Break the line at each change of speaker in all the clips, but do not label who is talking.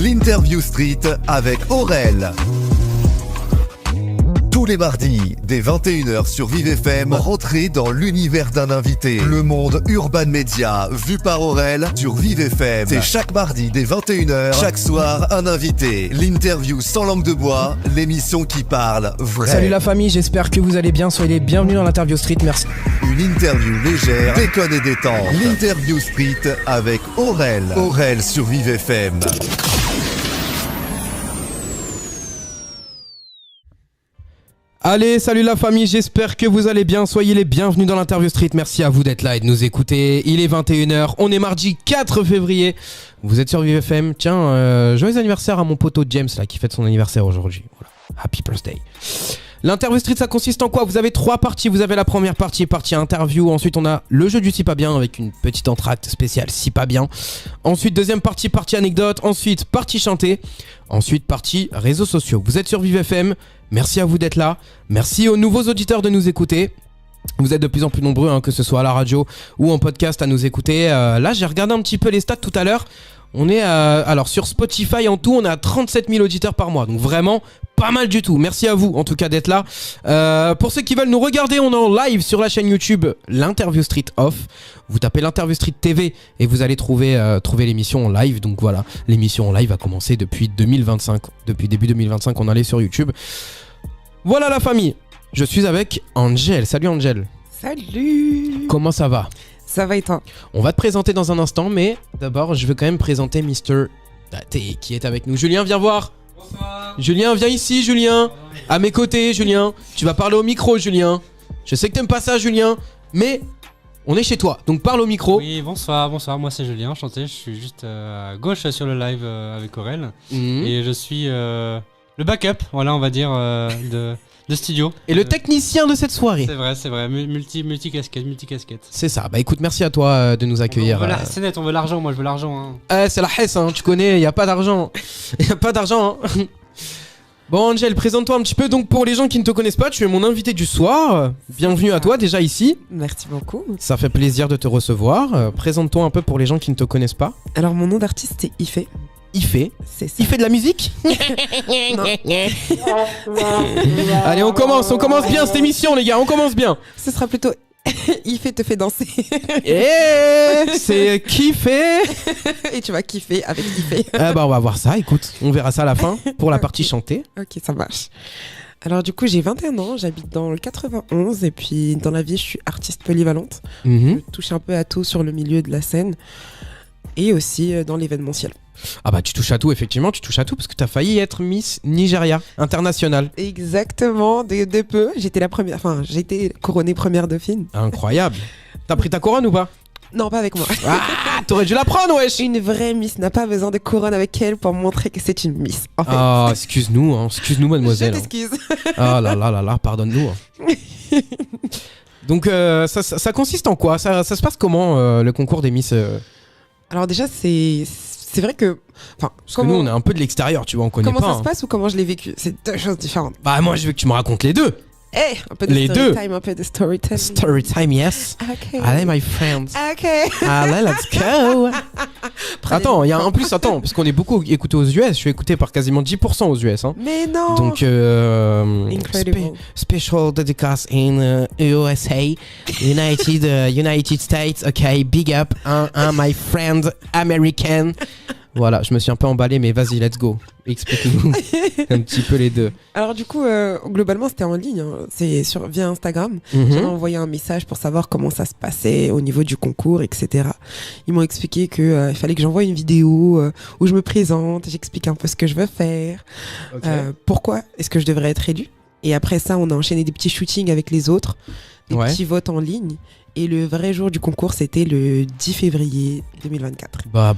L'Interview Street avec Aurel. Tous les mardis, dès 21h sur Vive FM, rentrez dans l'univers d'un invité. Le monde Urban Media, vu par Aurel sur Vive FM. C'est chaque mardi dès 21h, chaque soir un invité. L'interview sans langue de bois, l'émission qui parle vrai.
Salut la famille, j'espère que vous allez bien. Soyez les bienvenus dans l'Interview Street, merci.
Une interview légère, déconne et détente. L'Interview Street avec Aurel. Aurel sur Vive FM.
Allez, salut la famille, j'espère que vous allez bien. Soyez les bienvenus dans l'Interview Street. Merci à vous d'être là et de nous écouter. Il est 21h, on est mardi 4 février. Vous êtes sur Vive FM. Tiens, joyeux anniversaire à mon poteau James là qui fête son anniversaire aujourd'hui. Voilà. Happy birthday. L'Interview Street, ça consiste en quoi ? Vous avez 3 parties. Vous avez la première partie interview. Ensuite, on a le jeu du si pas bien avec une petite entracte spéciale si pas bien. Ensuite, deuxième partie anecdote. Ensuite, partie chantée. Ensuite, partie réseaux sociaux. Vous êtes sur Vive FM. Merci à vous d'être là. Merci aux nouveaux auditeurs de nous écouter. Vous êtes de plus en plus nombreux, que ce soit à la radio ou en podcast à nous écouter. Là, j'ai regardé un petit peu les stats tout à l'heure. On est alors sur Spotify en tout, on est à 37 000 auditeurs par mois. Donc vraiment pas mal du tout. Merci à vous en tout cas d'être là. Pour ceux qui veulent nous regarder, on est en live sur la chaîne YouTube l'Interview Street Off. Vous tapez l'Interview Street TV et vous allez trouver l'émission en live. Donc voilà, l'émission en live a commencé depuis 2025. Depuis début 2025, on allait sur YouTube. Voilà la famille. Je suis avec Angel. Salut Angel.
Salut.
Comment ça va ?
Ça va et toi ?
On va te présenter dans un instant, mais d'abord, je veux quand même présenter Mr. Date qui est avec nous. Julien, viens voir. Bonsoir. Julien, viens ici, Julien. À mes côtés, Julien. Tu vas parler au micro, Julien. Je sais que t'aimes pas ça, Julien, mais on est chez toi, donc parle au micro.
Oui, bonsoir, moi c'est Julien, enchanté. Je suis juste à gauche sur le live avec Aurel. Et je suis le backup, voilà, on va dire, de studio.
Et le technicien de cette soirée.
C'est vrai, multi-casquette.
C'est ça, bah écoute, merci à toi de nous accueillir.
C'est net, on veut l'argent, moi je veux l'argent. Hein.
C'est la Hesse, tu connais, y a pas d'argent. Bon Angel, présente-toi un petit peu. Donc pour les gens qui ne te connaissent pas, tu es mon invité du soir. Bienvenue à toi déjà ici.
Merci beaucoup.
Ça fait plaisir de te recevoir. Présente-toi un peu pour les gens qui ne te connaissent pas.
Alors mon nom d'artiste c'est Ife.
Ife.
C'est ça.
Il fait de la musique. Allez, on commence bien cette émission les gars, on commence bien.
Ce sera plutôt Ife te fait danser.
C'est kiffé.
Et tu vas kiffer avec Ife.
On va voir ça, écoute, on verra ça à la fin pour la partie chantée.
Ok, ça marche. Alors du coup j'ai 21 ans, j'habite dans le 91 et puis dans la vie je suis artiste polyvalente. Je touche un peu à tout sur le milieu de la scène et aussi dans l'événementiel.
Ah bah tu touches à tout, effectivement, tu touches à tout parce que t'as failli être Miss Nigeria internationale.
Exactement, de peu. J'ai été couronnée première dauphine.
Incroyable. T'as pris ta couronne ou pas ?
Non, pas avec moi.
Ah, t'aurais dû la prendre, wesh.
Une vraie Miss n'a pas besoin de couronne avec elle pour montrer que c'est une Miss. En fait.
Ah, excuse-nous, mademoiselle.
Je t'excuse.
Ah là, pardonne-nous. Donc ça consiste en quoi ? Ça se passe comment le concours des Miss
Alors déjà c'est vrai que
parce que nous on est un peu de l'extérieur, tu vois, on connaît pas.
Comment ça se passe ou comment je l'ai vécu ? C'est deux choses différentes.
Bah moi je veux que tu me racontes les deux.
Un peu de
les
story
deux.
Time, un peu de story time.
Story time, yes.
Ok.
Allez my friends.
Ok.
Allez, let's go. Attends, parce qu'on est beaucoup écouté aux US, je suis écouté par quasiment 10% aux US.
Mais non.
Donc
Incredible.
Special dédicace in USA, United States. Ok, big up, my friend American. Voilà, je me suis un peu emballé, mais vas-y, let's go. Explique-nous un petit peu les deux.
Alors du coup, globalement, c'était en ligne. C'est via Instagram. J'avais envoyé un message pour savoir comment ça se passait au niveau du concours, etc. Ils m'ont expliqué qu'il fallait que j'envoie une vidéo où je me présente, j'explique un peu ce que je veux faire, pourquoi est-ce que je devrais être élue. Et après ça, on a enchaîné des petits shootings avec les autres, des petits votes en ligne. Et le vrai jour du concours, c'était le 10 février 2024.
Voilà.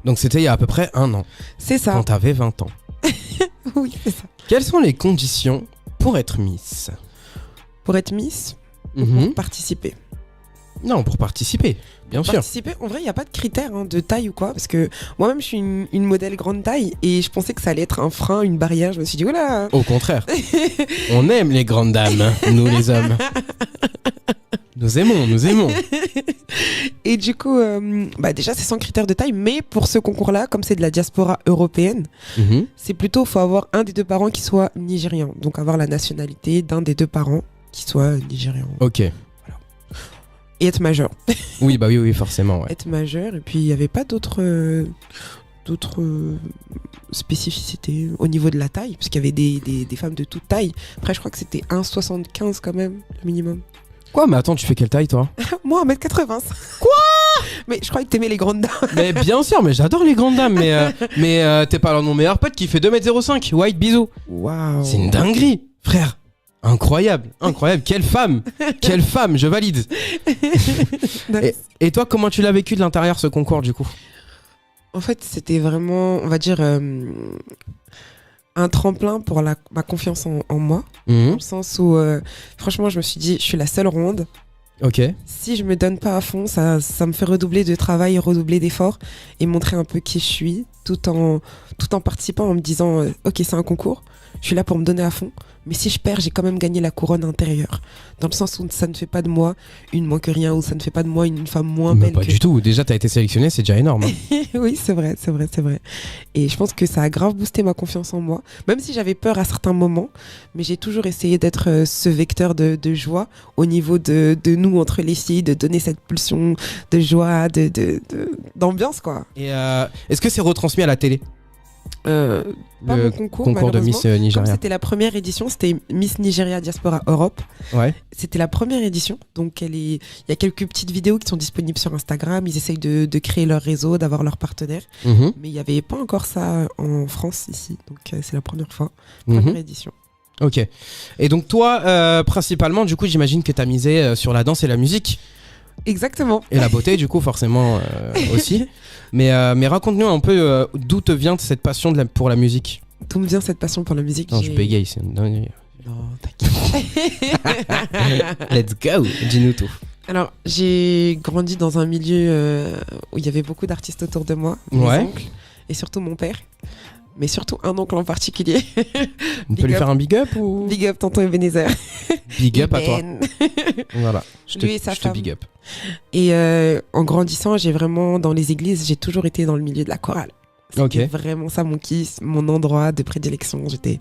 Donc c'était il y a à peu près 1 an.
C'est ça.
Quand t'avais 20 ans.
Oui, c'est ça.
Quelles sont les conditions pour être Miss ?
Pour être Miss ou pour participer ?
Non, pour participer, bien sûr.
Participer, en vrai, il n'y a pas de critères de taille ou quoi. Parce que moi-même, je suis une modèle grande taille et je pensais que ça allait être un frein, une barrière. Je me suis dit, oula.
Au contraire. On aime les grandes dames, nous les hommes. Nous aimons.
Et du coup, déjà, c'est sans critères de taille. Mais pour ce concours-là, comme c'est de la diaspora européenne, c'est plutôt, faut avoir un des deux parents qui soit nigérian. Donc avoir la nationalité d'un des deux parents qui soit nigérian.
Ok.
Et être majeur.
Oui, forcément. Ouais.
Être majeur. Et puis, il n'y avait pas d'autres spécificités au niveau de la taille. Parce qu'il y avait des femmes de toute taille. Après, je crois que c'était 1,75 quand même, le minimum.
Quoi? Mais attends, tu fais quelle taille, toi?
Moi, 1m80. Quoi? Mais je croyais que t'aimais les grandes dames.
Mais bien sûr, mais j'adore les grandes dames. Mais t'es pas l'un de mon meilleur pote qui fait 2m05. White, bisous.
Waouh.
C'est une dinguerie, frère. Incroyable. Quelle femme, je valide.
Nice.
Et toi, comment tu l'as vécu de l'intérieur, ce concours, du coup?
En fait, c'était vraiment, on va dire, un tremplin pour ma confiance en moi. Dans le sens où, franchement, je me suis dit, je suis la seule ronde.
Ok.
Si je me donne pas à fond, ça me fait redoubler de travail, redoubler d'efforts et montrer un peu qui je suis, tout en participant, en me disant, ok, c'est un concours, je suis là pour me donner à fond. Mais si je perds, j'ai quand même gagné la couronne intérieure. Dans le sens où ça ne fait pas de moi une moins que rien, ou ça ne fait pas de moi une femme moins belle.
Pas du tout. Déjà, t'as été sélectionné, c'est déjà énorme.
Oui, c'est vrai. Et je pense que ça a grave boosté ma confiance en moi. Même si j'avais peur à certains moments, mais j'ai toujours essayé d'être ce vecteur de joie au niveau de nous entre les filles, de donner cette pulsion de joie, d'ambiance, quoi.
Et est-ce que c'est retransmis à la télé?
Pas
Le
mon concours
de Miss Nigeria.
Comme c'était la première édition, c'était Miss Nigeria Diaspora Europe.
Ouais.
C'était la première édition, donc il y a quelques petites vidéos qui sont disponibles sur Instagram. Ils essayent de créer leur réseau, d'avoir leurs partenaires. Mais il n'y avait pas encore ça en France ici, donc c'est la première fois, première édition.
Ok. Et donc toi, principalement, du coup, j'imagine que tu as misé sur la danse et la musique.
Exactement.
Et la beauté, du coup, forcément aussi. Mais raconte-nous un peu d'où te vient cette passion pour la musique.
D'où me vient cette passion pour la musique?
Non, je bégaye, c'est une dinguerie.
Non, t'inquiète.
Let's go, dis-nous tout.
Alors, j'ai grandi dans un milieu où il y avait beaucoup d'artistes autour de moi, mes oncles, et surtout mon père. Mais surtout un oncle en particulier.
On peut lui faire un big up ou...
Big up, tonton Ebenezer.
Big up à toi. Voilà,
Lui et sa femme.
te big up.
Et en grandissant, dans les églises, j'ai toujours été dans le milieu de la chorale. C'était vraiment ça mon kiff, mon endroit de prédilection. J'étais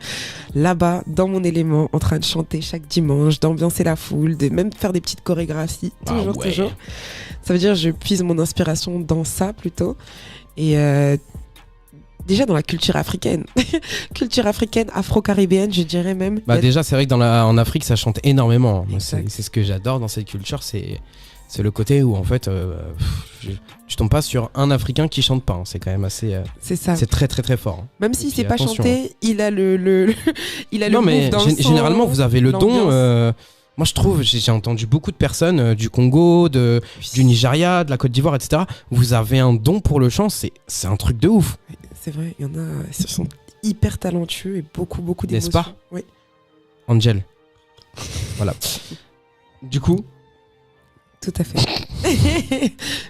là-bas, dans mon élément, en train de chanter chaque dimanche, d'ambiancer la foule, de même faire des petites chorégraphies. Toujours. Ça veut dire je puise mon inspiration dans ça plutôt. Et déjà dans la culture africaine. Culture africaine, afro-caribéenne, je dirais même.
Déjà, c'est vrai que en Afrique, ça chante énormément. C'est ce que j'adore dans cette culture, c'est le côté où en fait je tombe pas sur un Africain qui chante pas, c'est quand même assez
c'est ça,
c'est très très très fort.
Même s'il sait pas chanter, il a le
non, mais
dans le
généralement
sang,
vous avez le don. Moi je trouve, j'ai entendu beaucoup de personnes du Congo, du Nigeria, de la Côte d'Ivoire, etc. Vous avez un don pour le chant, c'est un truc de ouf.
C'est vrai, il y en a, ils sont hyper talentueux et beaucoup d'émotions.
N'est-ce pas?
Oui.
Angel. Voilà. Du coup.
Tout à fait.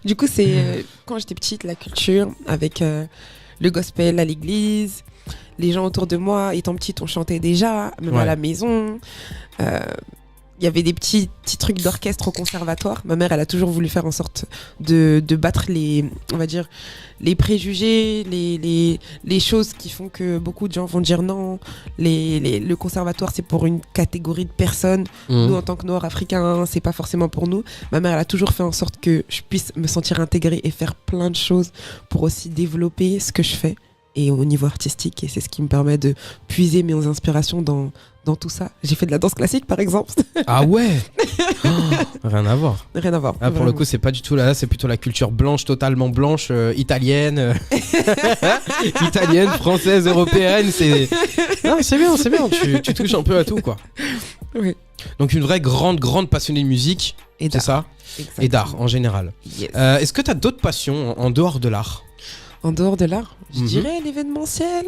Du coup, c'est quand j'étais petite, la culture avec le gospel à l'église, les gens autour de moi, étant petite, on chantait déjà, même à la maison. Il y avait des petits trucs d'orchestre au conservatoire. Ma mère, elle a toujours voulu faire en sorte de battre on va dire, les préjugés, les choses qui font que beaucoup de gens vont dire non. Le conservatoire, c'est pour une catégorie de personnes. Nous, en tant que Noirs africains, c'est pas forcément pour nous. Ma mère, elle a toujours fait en sorte que je puisse me sentir intégrée et faire plein de choses pour aussi développer ce que je fais. Et au niveau artistique, et c'est ce qui me permet de puiser mes inspirations dans tout ça. J'ai fait de la danse classique, par exemple.
Ah ouais. Rien à voir.
Rien à voir.
Ah, pour le coup, c'est pas du tout là, c'est plutôt la culture blanche, totalement blanche, italienne, italienne, française, européenne. Non, c'est bien. Tu touches un peu à tout, quoi.
Oui.
Donc une vraie grande passionnée de musique, c'est ça. Exactement. Et d'art en général.
Yes.
Est-ce que tu as d'autres passions en dehors de l'art?
En dehors de l'art, je dirais l'événementiel.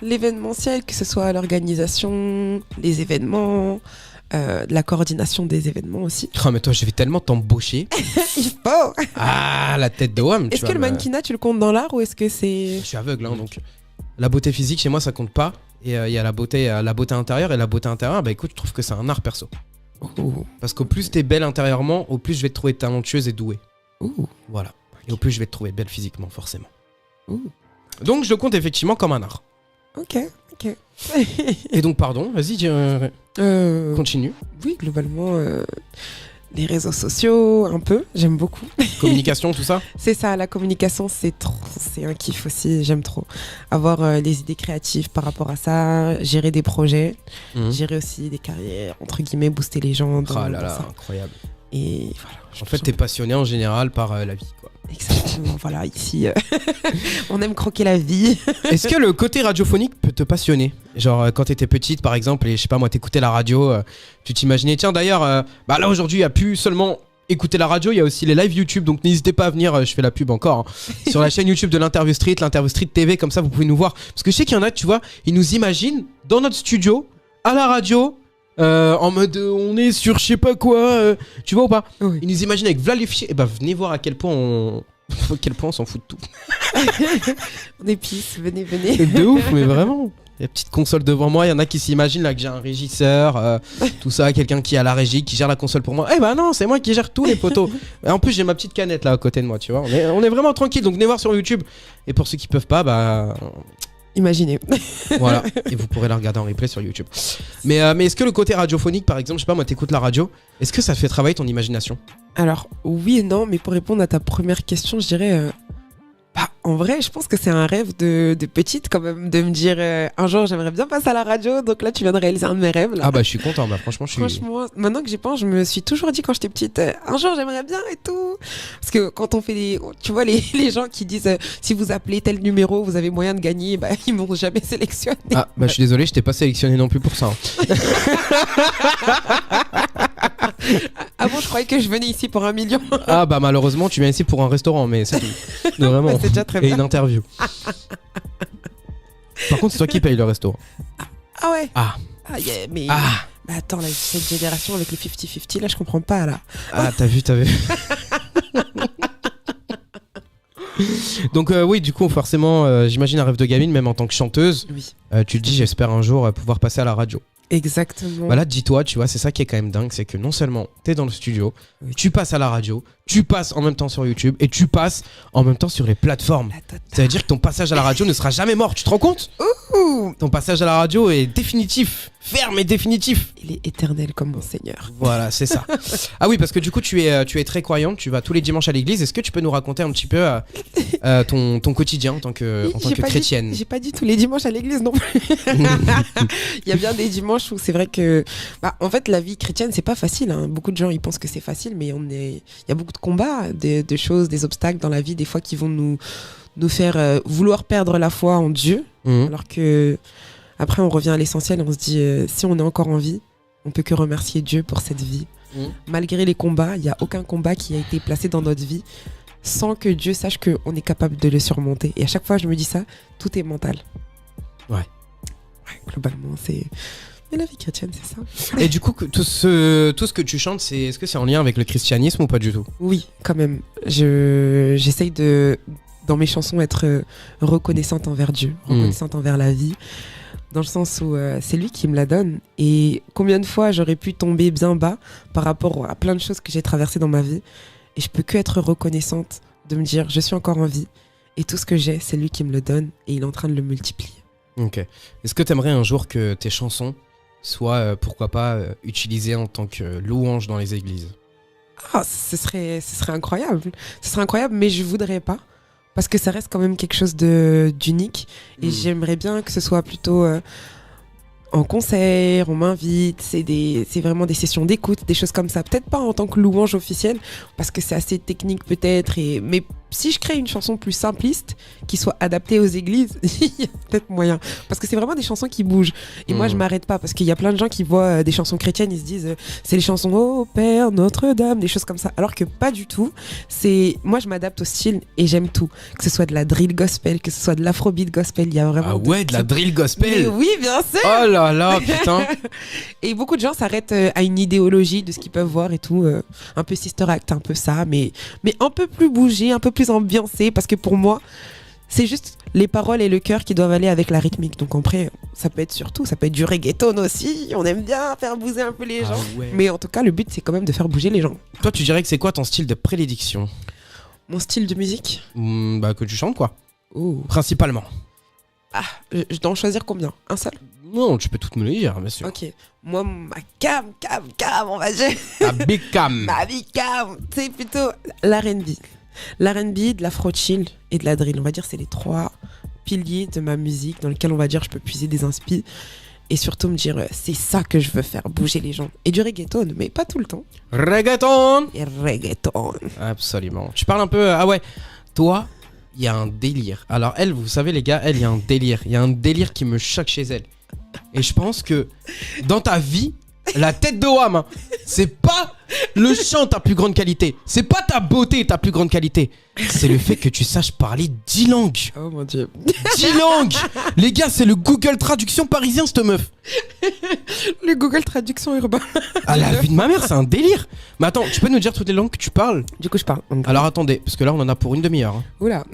L'événementiel, que ce soit l'organisation, les événements, de la coordination des événements aussi.
Oh, mais toi, je vais tellement t'embaucher.
Il faut.
Ah, la tête de Wham.
Est-ce que le mannequinat, tu le comptes dans l'art ou est-ce que c'est...
Je suis aveugle, hein, donc la beauté physique chez moi, ça compte pas. Et il y a la beauté intérieure. Et la beauté intérieure, bah écoute, je trouve que c'est un art perso. Parce qu'au plus t'es belle intérieurement, au plus je vais te trouver talentueuse et douée. Voilà. Et au plus je vais te trouver belle physiquement, forcément. Donc je le compte effectivement comme un art.
Ok.
Et donc, pardon, vas-y, continue.
Oui, globalement, les réseaux sociaux, un peu, j'aime beaucoup.
Communication, tout ça.
C'est ça, la communication, c'est un kiff aussi, j'aime trop. Avoir des idées créatives par rapport à ça, gérer des projets, gérer aussi des carrières, entre guillemets, booster les gens.
Dans ça. Incroyable.
Et voilà.
En fait, t'es passionné en général par la vie, quoi.
Exactement, voilà, ici, on aime croquer la vie.
Est-ce que le côté radiophonique peut te passionner ? Genre, quand t'étais petite, par exemple, et je sais pas moi, t'écoutais la radio, tu t'imaginais, tiens, d'ailleurs, là aujourd'hui, il n'y a plus seulement écouter la radio, il y a aussi les lives YouTube, donc n'hésitez pas à venir, je fais la pub encore, hein, sur la chaîne YouTube de l'Interview Street TV, comme ça vous pouvez nous voir. Parce que je sais qu'il y en a, tu vois, ils nous imaginent dans notre studio, à la radio, en mode on est sur je sais pas quoi, tu vois ou pas ?
Oui.
Ils nous imaginent avec Vla les fichiers, et bah venez voir à quel point on s'en fout de tout.
On est pisse, venez.
C'est de ouf, mais vraiment. Il y a une petite console devant moi, il y en a qui s'imaginent là que j'ai un régisseur, tout ça, quelqu'un qui est à la régie, qui gère la console pour moi. Eh bah non, c'est moi qui gère tous les poteaux. Et en plus j'ai ma petite canette là à côté de moi, tu vois. On est vraiment tranquille, donc venez voir sur YouTube. Et pour ceux qui peuvent pas, bah...
Imaginez.
Voilà, et vous pourrez la regarder en replay sur YouTube. Mais est-ce que le côté radiophonique, par exemple, je sais pas moi, t'écoutes la radio, est-ce que ça te fait travailler ton imagination ?
Alors, oui et non, mais pour répondre à ta première question, je dirais... en vrai, je pense que c'est un rêve de petite quand même, de me dire un jour j'aimerais bien passer à la radio, donc là tu viens de réaliser un de mes rêves. Là.
Ah bah je suis content, bah franchement
maintenant que j'y pense, je me suis toujours dit quand j'étais petite, un jour j'aimerais bien et tout. Parce que quand on fait tu vois les gens qui disent si vous appelez tel numéro, vous avez moyen de gagner, bah ils m'ont jamais sélectionné.
Ah bah je suis désolé, je t'ai pas sélectionné non plus pour ça. Hein.
Avant je croyais que je venais ici pour 1 million.
Ah bah malheureusement tu viens ici pour un restaurant, mais c'est tout. Non, vraiment.
C'est déjà très bien.
Et une interview. Par contre c'est toi qui paye le resto.
Ah ouais.
Ah
yeah, mais...
Ah.
Bah attends, là, cette génération avec le 50-50, là je comprends pas là.
Ah t'as vu. Donc oui, du coup forcément j'imagine un rêve de gamine, même en tant que chanteuse.
Oui.
Tu te dis j'espère un jour pouvoir passer à la radio.
Exactement.
Bah là, dis-toi, tu vois, c'est ça qui est quand même dingue, c'est que non seulement t'es dans le studio,
oui.
Tu passes à la radio, tu passes en même temps sur YouTube et tu passes en même temps sur les plateformes. Ça veut dire que ton passage à la radio ne sera jamais mort, tu te rends compte ? Ton passage à la radio est définitif, ferme et définitif.
Il est éternel comme mon Seigneur.
Voilà, c'est ça. Ah oui, parce que du coup, tu es très croyante, tu vas tous les dimanches à l'église. Est-ce que tu peux nous raconter un petit peu ton quotidien en tant que chrétienne ?
J'ai pas dit tous les dimanches à l'église non plus. Il y a bien des dimanches où c'est vrai que... en fait, la vie chrétienne, c'est pas facile. Hein. Beaucoup de gens, ils pensent que c'est facile, mais il y a beaucoup de combats, de choses, des obstacles dans la vie, des fois qui vont nous faire vouloir perdre la foi en Dieu. Alors que après on revient à l'essentiel et on se dit si on est encore en vie, on peut que remercier Dieu pour cette vie. Malgré les combats, il n'y a aucun combat qui a été placé dans notre vie sans que Dieu sache qu'on est capable de le surmonter. Et à chaque fois je me dis ça, tout est mental. Ouais, globalement c'est... Mais la vie chrétienne, c'est ça.
Et du coup, tout ce que tu chantes, est-ce que c'est en lien avec le christianisme ou pas du tout ?
Oui, quand même. J'essaye de, dans mes chansons, être reconnaissante envers Dieu, reconnaissante envers la vie, dans le sens où c'est lui qui me la donne. Et combien de fois j'aurais pu tomber bien bas par rapport à plein de choses que j'ai traversées dans ma vie. Et je peux que être reconnaissante de me dire, je suis encore en vie. Et tout ce que j'ai, c'est lui qui me le donne et il est en train de le multiplier. Ok.
Est-ce que tu aimerais un jour que tes chansons soit, pourquoi pas, utilisé en tant que louange dans les églises ?
Ah, ce serait incroyable. Ce serait incroyable, mais je voudrais pas. Parce que ça reste quand même quelque chose d'unique. Et j'aimerais bien que ce soit plutôt en concert, on m'invite. C'est vraiment des sessions d'écoute, des choses comme ça. Peut-être pas en tant que louange officielle, parce que c'est assez technique peut-être. Mais si je crée une chanson plus simpliste, qui soit adaptée aux églises, il y a peut-être moyen. Parce que c'est vraiment des chansons qui bougent. Et moi, je m'arrête pas. Parce qu'il y a plein de gens qui voient des chansons chrétiennes, ils se disent, c'est les chansons Oh Père Notre-Dame, des choses comme ça. Alors que pas du tout. Moi, je m'adapte au style et j'aime tout. Que ce soit de la drill gospel, que ce soit de l'afrobeat gospel, il y a vraiment.
Ah ouais, de la drill gospel.
Mais oui, bien sûr.
Oh là là, putain.
Et beaucoup de gens s'arrêtent à une idéologie de ce qu'ils peuvent voir et tout. Un peu Sister Act, un peu ça, mais un peu plus bougé, un peu plus ambiancé, parce que pour moi, c'est juste les paroles et le cœur qui doivent aller avec la rythmique. Donc après, ça peut être surtout, ça peut être du reggaeton aussi. On aime bien faire bouger un peu les gens.
Ouais.
Mais en tout cas, le but, c'est quand même de faire bouger les gens.
Toi, tu dirais que c'est quoi ton style de prédilection?
Mon style de musique?
Bah, que tu chantes, quoi.
Oh.
Principalement.
Ah, je dois en choisir combien? Un seul?
Non, tu peux toutes me le dire, bien sûr.
Ok. Moi, ma cam, on va dire.
La big cam.
Ma big cam, c'est plutôt l'R&B. L'R&B, de l'afro-chill et de la drill. On va dire c'est les 3 piliers de ma musique dans lesquels on va dire je peux puiser des inspi et surtout me dire c'est ça que je veux faire bouger les gens. Et du reggaeton, mais pas tout le temps.
Reggaeton.
Et reggaeton.
Absolument. Tu parles un peu... Ah ouais, toi, il y a un délire. Alors elle, vous savez les gars, elle, il y a un délire. Il y a un délire qui me choque chez elle. Et je pense que dans ta vie, la tête de Wham, hein, c'est pas le chant ta plus grande qualité. C'est pas ta beauté ta plus grande qualité. C'est le fait que tu saches parler 10 langues.
Oh mon dieu.
10 langues. Les gars, c'est le Google Traduction parisien, cette meuf.
Le Google Traduction urbain.
À la vie de ma mère, c'est un délire. Mais attends, tu peux nous dire toutes les langues que tu parles?
Du coup, je parle anglais.
Alors attendez, parce que là, on en a pour une demi-heure. Hein.
Oula.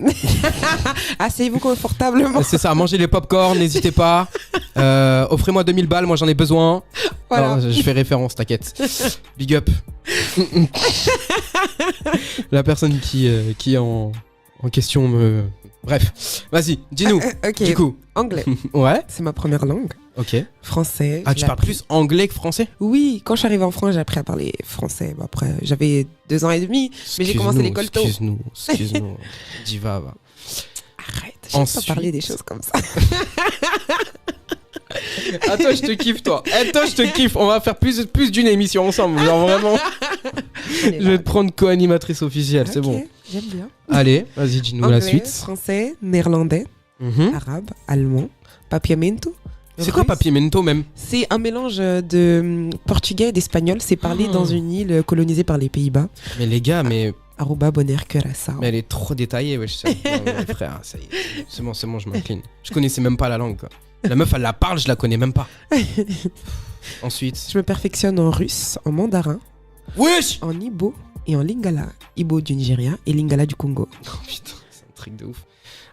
Asseyez-vous confortablement.
C'est ça, mangez les pop-corn, n'hésitez pas. Offrez-moi 2000 balles, moi j'en ai besoin.
Voilà.
Alors, je fais référence, t'inquiète. Big up. La personne qui est en question me... Bref, vas-y, dis-nous.
Ok.
Du coup.
Anglais.
Ouais.
C'est ma première langue.
Ok.
Français.
Ah, tu parles plus anglais que français?
Oui, quand je suis arrivée en France, j'ai appris à parler français. Bon, après, j'avais 2 ans et demi, mais j'ai commencé l'école tôt.
Excuse-nous. Diva, va.
Arrête, je ne
Ensuite...
pas parler des choses comme ça.
Ah, toi, je te kiffe, toi. Toi, je te kiffe. On va faire plus d'une émission ensemble. Genre vraiment. Je vais te prendre co-animatrice officielle, c'est bon.
J'aime bien.
Allez, vas-y, dis-nous
Anglais,
la suite.
Français, néerlandais, arabe, allemand, papiamento.
C'est quoi papiamento même?
C'est un mélange de portugais et d'espagnol. C'est parlé dans une île colonisée par les Pays-Bas.
Mais les gars, mais...
Aruba, Bonaire, Curaçao.
Mais elle est trop détaillée, wesh. Non, mais frère, ça y est. C'est bon, je m'incline. Je connaissais même pas la langue, quoi. La meuf, elle la parle, je la connais même pas. Ensuite.
Je me perfectionne en russe, en mandarin,
wesh,
en Igbo et en Lingala. Igbo du Nigeria et Lingala du Congo.
oh putain, c'est un truc de ouf.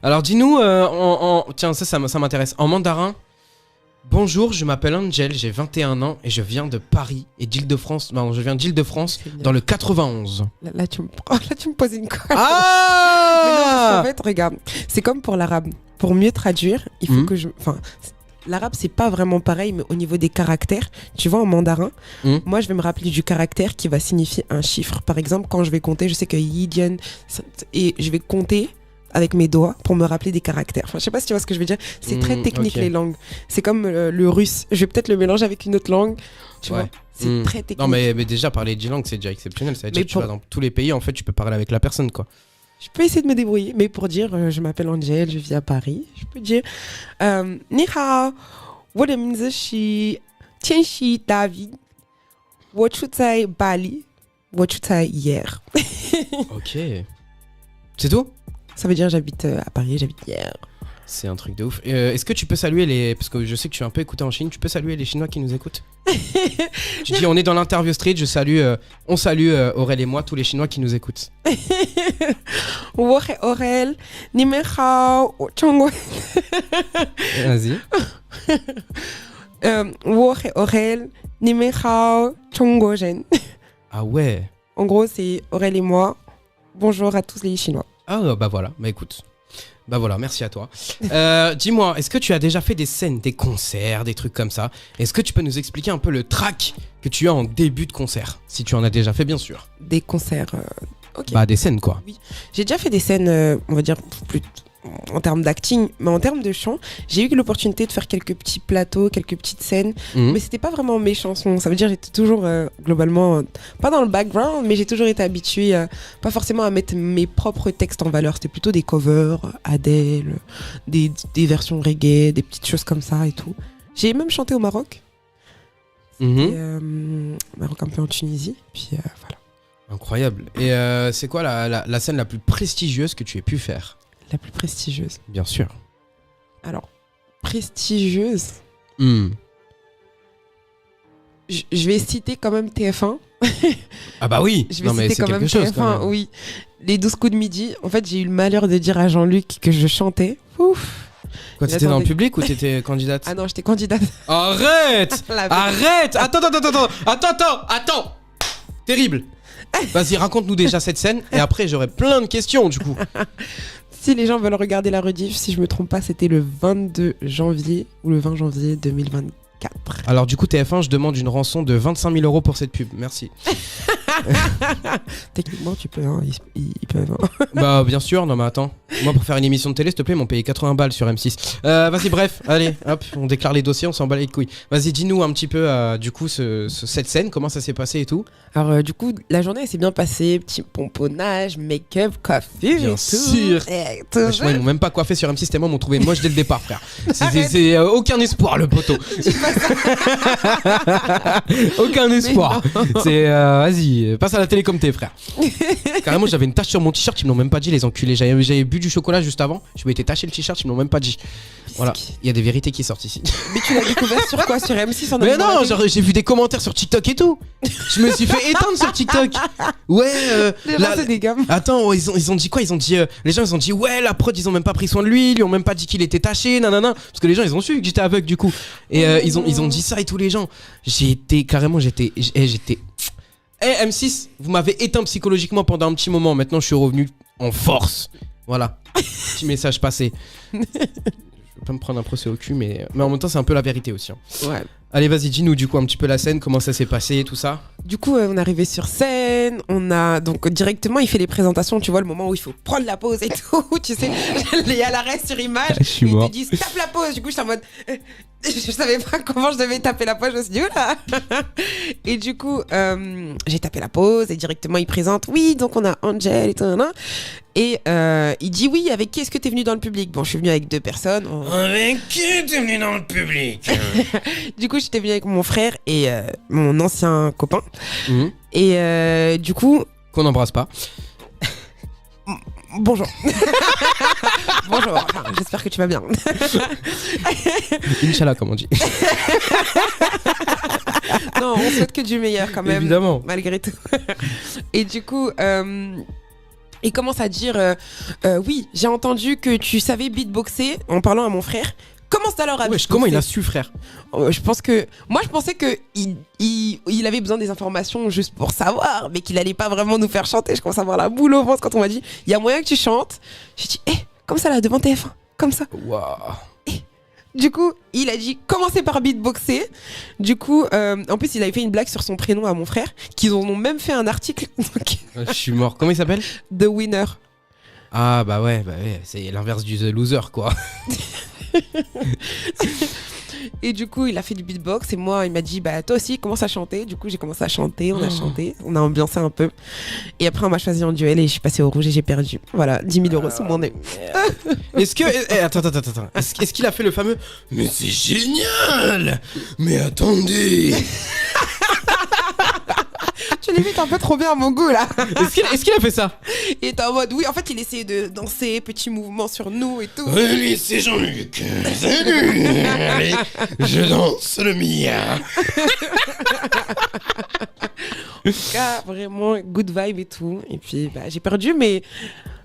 Alors dis-nous, tiens, ça m'intéresse. En mandarin, bonjour, je m'appelle Angel, j'ai 21 ans et je viens de Paris et d'Île-de-France. Non, je viens d'Île-de-France dans le 91.
Là, tu me poses une colle.
Ah
Mais non, en fait, regarde, c'est comme pour l'arabe. Pour mieux traduire, il faut que je... Enfin, l'arabe, c'est pas vraiment pareil, mais au niveau des caractères, tu vois, en mandarin, moi, je vais me rappeler du caractère qui va signifier un chiffre. Par exemple, quand je vais compter, je sais que Yidian, et je vais compter avec mes doigts pour me rappeler des caractères. Enfin, je sais pas si tu vois ce que je veux dire. C'est très technique, les langues. C'est comme le russe. Je vais peut-être le mélanger avec une autre langue. Tu vois, c'est très technique.
Non, mais déjà, parler 10 langues, c'est déjà exceptionnel. Ça veut dire que tu vas dans tous les pays, en fait, tu peux parler avec la personne, quoi.
Je peux essayer de me débrouiller, mais pour dire je m'appelle Angel, je vis à Paris, je peux dire Ni hao, wo de minzi shi Tianxi David, wo chutai Bali, wo chutai hier.
Ok. C'est tout?
Ça veut dire j'habite à Paris, j'habite hier.
C'est un truc de ouf. Est-ce que tu peux saluer les... Parce que je sais que tu es un peu écouté en Chine, tu peux saluer les Chinois qui nous écoutent? Tu dis on est dans l'interview street, on salue Aurel et moi, tous les Chinois qui nous écoutent.
Aurel, ni me hao, chongo.
Vas-y.
Aurel, ni me hao, chongo jen.
Ah ouais.
En gros, c'est Aurel et moi. Bonjour à tous les Chinois.
Ah bah voilà, bah écoute. Bah voilà, merci à toi. Dis-moi, est-ce que tu as déjà fait des scènes, des concerts, des trucs comme ça? Est-ce que tu peux nous expliquer un peu le track que tu as en début de concert? Si tu en as déjà fait, bien sûr.
Des concerts, ok.
Bah des scènes, quoi.
Oui, j'ai déjà fait des scènes, on va dire, en termes d'acting, mais en termes de chant, j'ai eu l'opportunité de faire quelques petits plateaux, quelques petites scènes, mais c'était pas vraiment mes chansons. Ça veut dire que j'étais toujours globalement pas dans le background, mais j'ai toujours été habituée pas forcément à mettre mes propres textes en valeur. C'était plutôt des covers, Adele, des versions reggae, des petites choses comme ça et tout. J'ai même chanté au Maroc. Maroc un peu en Tunisie, puis voilà.
Incroyable. Et c'est quoi la scène la plus prestigieuse que tu aies pu faire?
La plus prestigieuse.
Bien sûr.
Alors, prestigieuse. Je vais citer quand même TF1.
Ah bah oui.
Je vais citer quand même TF1, quand même. Oui. Les 12 coups de midi. En fait, j'ai eu le malheur de dire à Jean-Luc que je chantais. Ouf.
Quand t'étais dans le public ou t'étais candidate?
Ah non, j'étais candidate.
Arrête. Arrête. Attends. Terrible. Vas-y, raconte-nous déjà cette scène et après j'aurai plein de questions du coup.
Si les gens veulent regarder la rediff, si je me trompe pas, c'était le 22 janvier ou le 20 janvier 2024.
Alors du coup TF1, je demande une rançon de 25 000 € pour cette pub, merci.
Techniquement tu peux, hein, ils peuvent. Hein.
Bah bien sûr, non mais attends. Moi pour faire une émission de télé, s'il te plaît, ils m'ont payé 80 balles sur M6. Vas-y bref, allez, hop, on déclare les dossiers, on s'en bat les couilles. Vas-y, dis-nous un petit peu du coup cette scène, comment ça s'est passé et tout.
Alors du coup, la journée elle s'est bien passée, petit pomponnage, make-up, coiffure
bien
et
sûr.
tout.
Franchement, ils m'ont même pas coiffé sur M6, tellement ils m'ont trouvé moche dès le départ, frère. C'est aucun espoir le poteau. Aucun espoir. C'est vas-y, passe à la télé comme t'es, frère. Carrément, j'avais une tache sur mon t-shirt, ils me l'ont même pas dit, les enculés. J'avais bu du chocolat juste avant, je m'étais taché le t-shirt, ils me l'ont même pas dit. Voilà, il y a des vérités qui sortent ici.
Mais tu l'as découvert sur quoi? Sur M6 en
Mais non, genre, j'ai vu des commentaires sur TikTok et tout. Je me suis fait éteindre sur TikTok. Ouais,
c'est des gammes.
Attends, ils ont dit quoi? Ils ont dit les gens ils ont dit ouais, la prod ils ont même pas pris soin de lui, ils lui ont même pas dit qu'il était taché, nanana, parce que les gens ils ont su que j'étais aveugle du coup. Et ils ont dit ça et tous les gens. J'étais M6, vous m'avez éteint psychologiquement pendant un petit moment. Maintenant, je suis revenu en force. Voilà. Petit message passé. Je vais pas me prendre un procès au cul, mais en même temps, c'est un peu la vérité aussi. Hein.
Ouais.
Allez, vas-y, dis-nous du coup un petit peu la scène, comment ça s'est passé, tout ça.
Du coup, on est arrivé sur scène, on a donc directement, il fait les présentations, tu vois, le moment où il faut prendre la pause et tout, tu sais, il y a l'arrêt sur image, ils te disent tape la pause, du coup, je suis en mode, je savais pas comment je devais taper la pause, je me suis dit, oula. Et du coup, j'ai tapé la pause et directement, il présente, oui, donc on a Angel et tout, et il dit, oui, avec qui est-ce que t'es venu dans le public? Bon, je suis venu avec 2 personnes.
Avec qui t'es venu dans le public?
Du coup, j'étais venu avec mon frère et mon ancien copain. Et du coup...
Qu'on n'embrasse pas.
Bonjour. Bonjour, j'espère que tu vas bien.
Inch'Allah, comme on dit.
Non, on souhaite que du meilleur quand même.
Évidemment.
Malgré tout. Et du coup... il commence à dire oui, j'ai entendu que tu savais beatboxer en parlant à mon frère. Commence alors à beatboxer.
Comment il a su, frère?
Je pensais que il avait besoin des informations juste pour savoir, mais qu'il allait pas vraiment nous faire chanter. Je commence à avoir la boule au ventre quand on m'a dit il y a moyen que tu chantes. J'ai dit comme ça là devant TF1, comme ça.
Waouh.
Du coup, il a dit commencez par beatboxer. Du coup, en plus, il avait fait une blague sur son prénom à mon frère, qu'ils en ont même fait un article.
Je suis mort. Comment il s'appelle?
The Winner.
Ah bah ouais, c'est l'inverse du The Loser quoi.
Et du coup, il a fait du beatbox et moi, il m'a dit bah toi aussi commence à chanter. Du coup, j'ai commencé à chanter, on a chanté, on a ambiancé un peu. Et après, on m'a choisi en duel et je suis passée au rouge et j'ai perdu. Voilà, 10 000 € sous mon nez.
Est-ce que attends. Est-ce qu'il a fait le fameux mais c'est génial? Mais attendez.
Tu l'imites un peu trop bien à mon goût là.
Est-ce qu'il a fait ça?
Il était en mode oui, en fait il essayait de danser, petit mouvement sur nous et tout.
Salut, c'est Jean-Luc. Salut. Allez, je danse le mia.
En tout cas, vraiment good vibe et tout. Et puis j'ai perdu, mais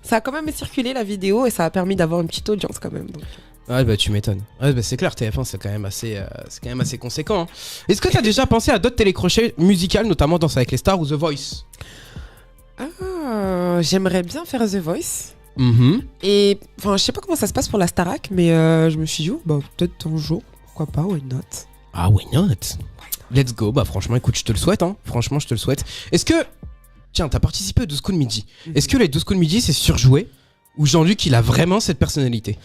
ça a quand même circulé la vidéo et ça a permis d'avoir une petite audience quand même. Donc.
Ouais bah tu m'étonnes. Ouais bah c'est clair, TF1 c'est quand même assez conséquent. Hein. Est-ce que t'as déjà pensé à d'autres télécrochets musicales, notamment Danse avec les stars ou The Voice?
J'aimerais bien faire The Voice. Et enfin je sais pas comment ça se passe pour la Starac, mais je me suis dit peut-être un jour, pourquoi pas, why not?
Ah why not? Let's go, bah franchement écoute je te le souhaite hein. Franchement je te le souhaite. Est-ce que... Tiens, t'as participé aux 12 coups de midi. Est-ce que les 12 coups de midi c'est surjoué? Ou Jean-Luc, il a vraiment cette personnalité?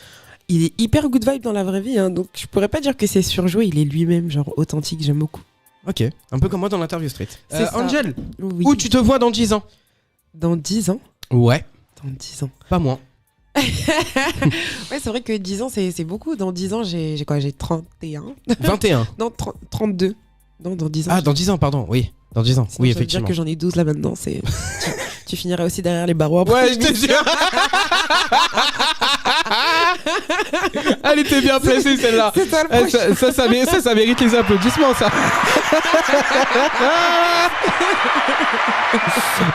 Il est hyper good vibe dans la vraie vie, hein, donc je pourrais pas dire que c'est surjoué, il est lui-même, genre authentique, j'aime beaucoup.
Ok, un peu comme moi dans l'interview street.
C'est ça.
Angel,
Oui.
où tu te vois dans 10 ans?
Dans 10 ans
Ouais,
Dans 10 ans.
pas moins.
Ouais, c'est vrai que 10 ans, c'est beaucoup. Dans 10 ans, j'ai quoi? J'ai 31.
21.
Non, 32. Non, dans 10 ans.
Ah, dans 10 ans, pardon, oui. Dans 10 ans,
Sinon,
oui,
ça veut dire
effectivement.
que j'en ai 12 là maintenant. Tu finirais aussi derrière les barreaux après.
Ouais, je te jure. Elle était bien placée celle-là.
C'est toi le
Eh,
prochain.
ça mérite les applaudissements, ça.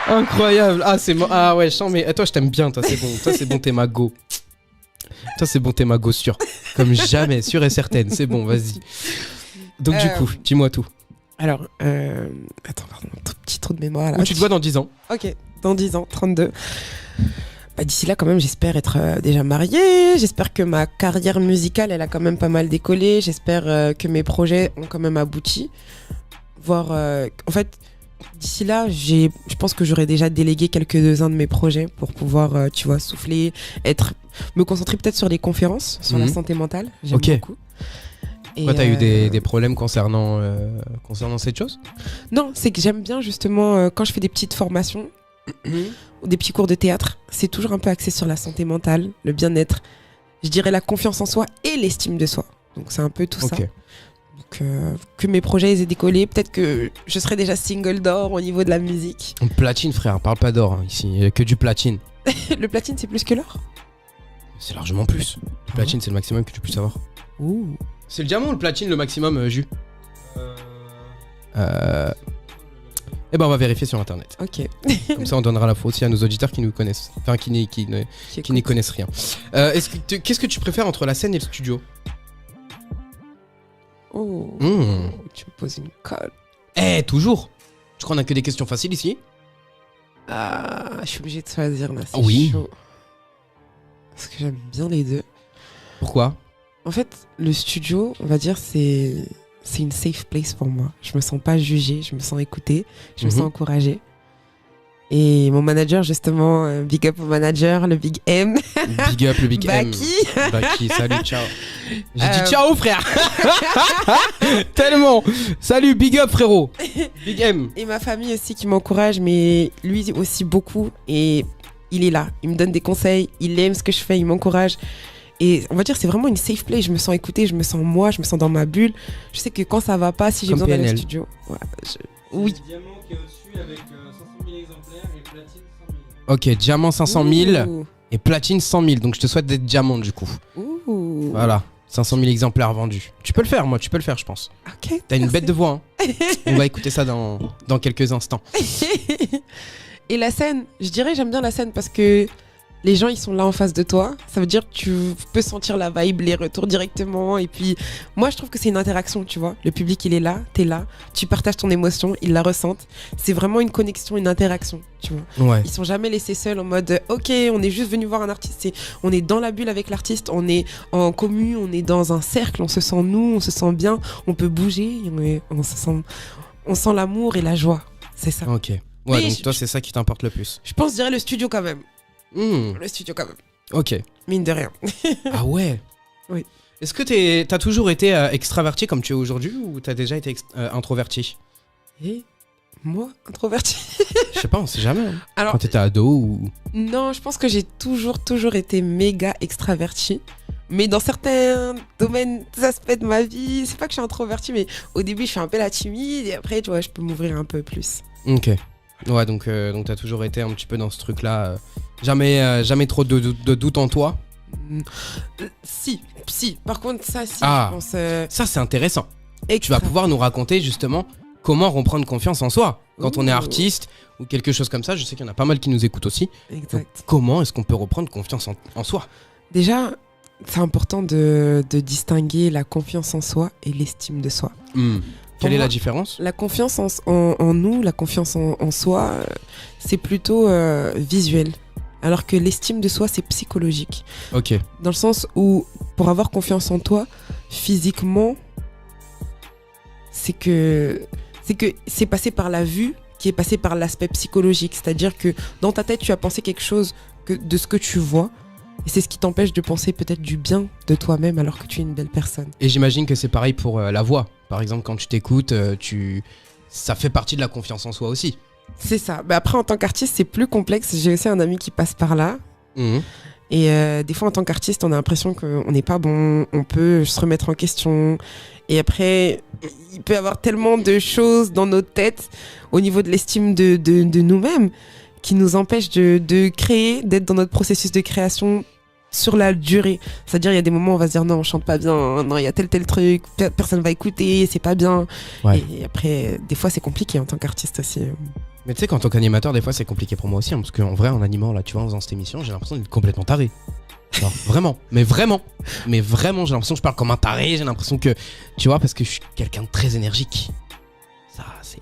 Incroyable. Ah ouais, je sens, mais toi, je t'aime bien. Toi, c'est bon. Toi, c'est bon, t'es ma go. Toi, c'est bon, t'es ma go sûre. Comme jamais, sûre et certaine. C'est bon, vas-y. Donc, du coup, dis-moi tout.
Alors, attends, pardon, un tout petit trou de mémoire là.
Où tu te vois dans 10 ans?
Ok, dans 10 ans, 32. Bah, d'ici là, quand même, j'espère être déjà mariée. J'espère que ma carrière musicale, elle a quand même pas mal décollé. J'espère que mes projets ont quand même abouti. Voire, en fait, d'ici là, je pense que j'aurais déjà délégué quelques-uns de mes projets pour pouvoir, tu vois, souffler, me concentrer peut-être sur les conférences, sur la santé mentale. J'aime beaucoup.
Pourquoi t'as eu des problèmes concernant cette chose?
Non, c'est que j'aime bien justement quand je fais des petites formations ou des petits cours de théâtre, c'est toujours un peu axé sur la santé mentale, le bien-être, je dirais la confiance en soi et l'estime de soi. Donc c'est un peu tout ça. Donc que mes projets aient décollé, peut-être que je serais déjà single d'or au niveau de la musique.
Platine, frère, parle pas d'or hein, ici, il y a que du platine.
Le platine, c'est plus que l'or?
C'est largement plus. Le platine, c'est le maximum que tu puisses avoir.
Ouh.
C'est le diamant ou le platine le maximum, Jus? Eh ben on va vérifier sur internet.
Ok.
Comme ça on donnera l'info aussi à nos auditeurs qui nous connaissent. Enfin qui n'y connaissent rien. Qu'est-ce que tu préfères entre la scène et le studio?
Oh. Tu me poses une colle.
Eh toujours. Je crois qu'on a que des questions faciles ici.
Ah, je suis obligée de choisir là. C'est
Oui.
chaud. Parce que j'aime bien les deux.
Pourquoi?
En fait, le studio, on va dire, c'est une safe place pour moi. Je me sens pas jugée, je me sens écoutée, je me sens encouragée. Et mon manager, justement, big up au manager, le Big M.
Big up le Big M. Baki, salut, ciao. J'ai dit ciao frère. Tellement. Salut, big up frérot. Big M.
Et ma famille aussi qui m'encourage, mais lui aussi beaucoup. Et il est là, il me donne des conseils, il aime ce que je fais, il m'encourage. Et on va dire c'est vraiment une safe place, je me sens écoutée, je me sens moi, je me sens dans ma bulle. Je sais que quand ça va pas, si j'ai besoin d'aller au studio, oui.
Diamant qui est au-dessus avec 500 000 exemplaires et platine 100 000.
Ok, diamant 500 000 et platine 100 000. Donc je te souhaite d'être diamant du coup.
Ouh.
Voilà, 500 000 exemplaires vendus. Tu peux le faire, moi, tu peux le faire, je pense.
Ok.
T'as une bête de voix. Hein. On va écouter ça dans quelques instants.
Et la scène, je dirais j'aime bien la scène parce que les gens ils sont là en face de toi, ça veut dire que tu peux sentir la vibe, les retours directement. Et puis moi je trouve que c'est une interaction, tu vois. Le public il est là, t'es là, tu partages ton émotion, ils la ressentent. C'est vraiment une connexion, une interaction, tu vois.
Ouais.
Ils sont jamais laissés seuls en mode ok on est juste venu voir un artiste, on est dans la bulle avec l'artiste, on est en commu, on est dans un cercle, on se sent nous, on se sent bien, on peut bouger, on sent l'amour et la joie, c'est ça.
Ok. Ouais,
Mais
donc toi c'est ça qui t'importe le plus.
Je pense je dirais le studio quand même. Le studio quand même.
Ok.
Mine de rien.
Ah ouais.
Oui.
Est-ce que t'as toujours été extraverti comme tu es aujourd'hui ou t'as déjà été introverti?
Et moi, introverti.
Je sais pas, on sait jamais. Hein.
Alors,
quand t'étais ado ou...
Non, je pense que j'ai toujours été méga extraverti. Mais dans certains domaines, aspects de ma vie, c'est pas que je suis introverti, mais au début, je suis un peu la timide et après, tu vois, je peux m'ouvrir un peu plus.
Ok. Ouais, donc t'as toujours été un petit peu dans ce truc-là. Jamais trop de doute en toi.
Si. Par contre, ça, si,
Ah.
je pense.
Ça, c'est intéressant. Tu vas pouvoir nous raconter justement comment reprendre confiance en soi quand on est artiste ou quelque chose comme ça. Je sais qu'il y en a pas mal qui nous écoutent aussi.
Exact.
Donc, comment est-ce qu'on peut reprendre confiance en soi?
Déjà, c'est important de distinguer la confiance en soi et l'estime de soi.
Quelle est
moi,
la différence?
La confiance en nous, la confiance en soi, c'est plutôt visuel. Alors que l'estime de soi, c'est psychologique.
Ok.
Dans le sens où, pour avoir confiance en toi, physiquement, c'est que c'est passé par la vue qui est passé par l'aspect psychologique. C'est-à-dire que dans ta tête, tu as pensé quelque chose de ce que tu vois. Et c'est ce qui t'empêche de penser peut-être du bien de toi-même alors que tu es une belle personne.
Et j'imagine que c'est pareil pour la voix. Par exemple, quand tu t'écoutes, ça fait partie de la confiance en soi aussi.
C'est ça. Mais après, en tant qu'artiste, c'est plus complexe. J'ai aussi un ami qui passe par là. Et des fois, en tant qu'artiste, on a l'impression qu'on n'est pas bon, on peut se remettre en question. Et après, il peut y avoir tellement de choses dans notre tête au niveau de l'estime de nous-mêmes qui nous empêchent de créer, d'être dans notre processus de création sur la durée. C'est-à-dire, il y a des moments où on va se dire non, on chante pas bien, non, il y a tel truc, personne va écouter, c'est pas bien.
Ouais.
Et après, des fois, c'est compliqué en tant qu'artiste aussi.
Mais tu sais qu'en tant qu'animateur, des fois, c'est compliqué pour moi aussi. Hein, parce qu'en vrai, en animant, là, tu vois, en faisant cette émission, j'ai l'impression d'être complètement taré. Genre, vraiment. Mais vraiment, j'ai l'impression que je parle comme un taré. J'ai l'impression que, tu vois, parce que je suis quelqu'un de très énergique. Ça, c'est...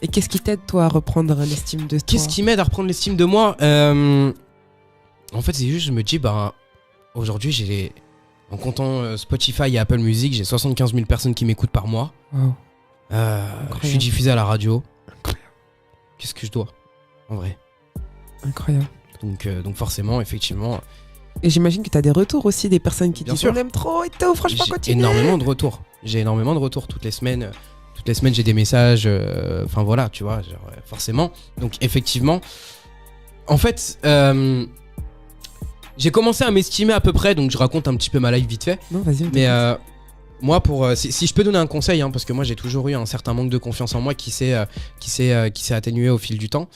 Et qu'est-ce qui t'aide, toi, à reprendre l'estime de toi ?
Qu'est-ce qui m'aide à reprendre l'estime de moi ? En fait, c'est juste, je me dis, aujourd'hui, en comptant Spotify et Apple Music, j'ai 75 000 personnes qui m'écoutent par mois.
Wow.
Je suis diffusé à la radio. Qu'est-ce que je dois, en vrai ?
Incroyable.
Donc forcément, effectivement...
Et j'imagine que tu as des retours aussi, des personnes qui
Bien
disent
sûr.
on aime trop et tout, franchement,
J'ai
continue.
énormément de retours. Toutes les semaines. Toutes les semaines, j'ai des messages. Enfin voilà, tu vois, forcément. Donc effectivement, en fait, j'ai commencé à m'estimer à peu près. Donc je raconte un petit peu ma life vite fait.
Non, vas-y.
Mais moi, si je peux donner un conseil, hein, parce que moi j'ai toujours eu un certain manque de confiance en moi qui s'est atténué au fil du temps,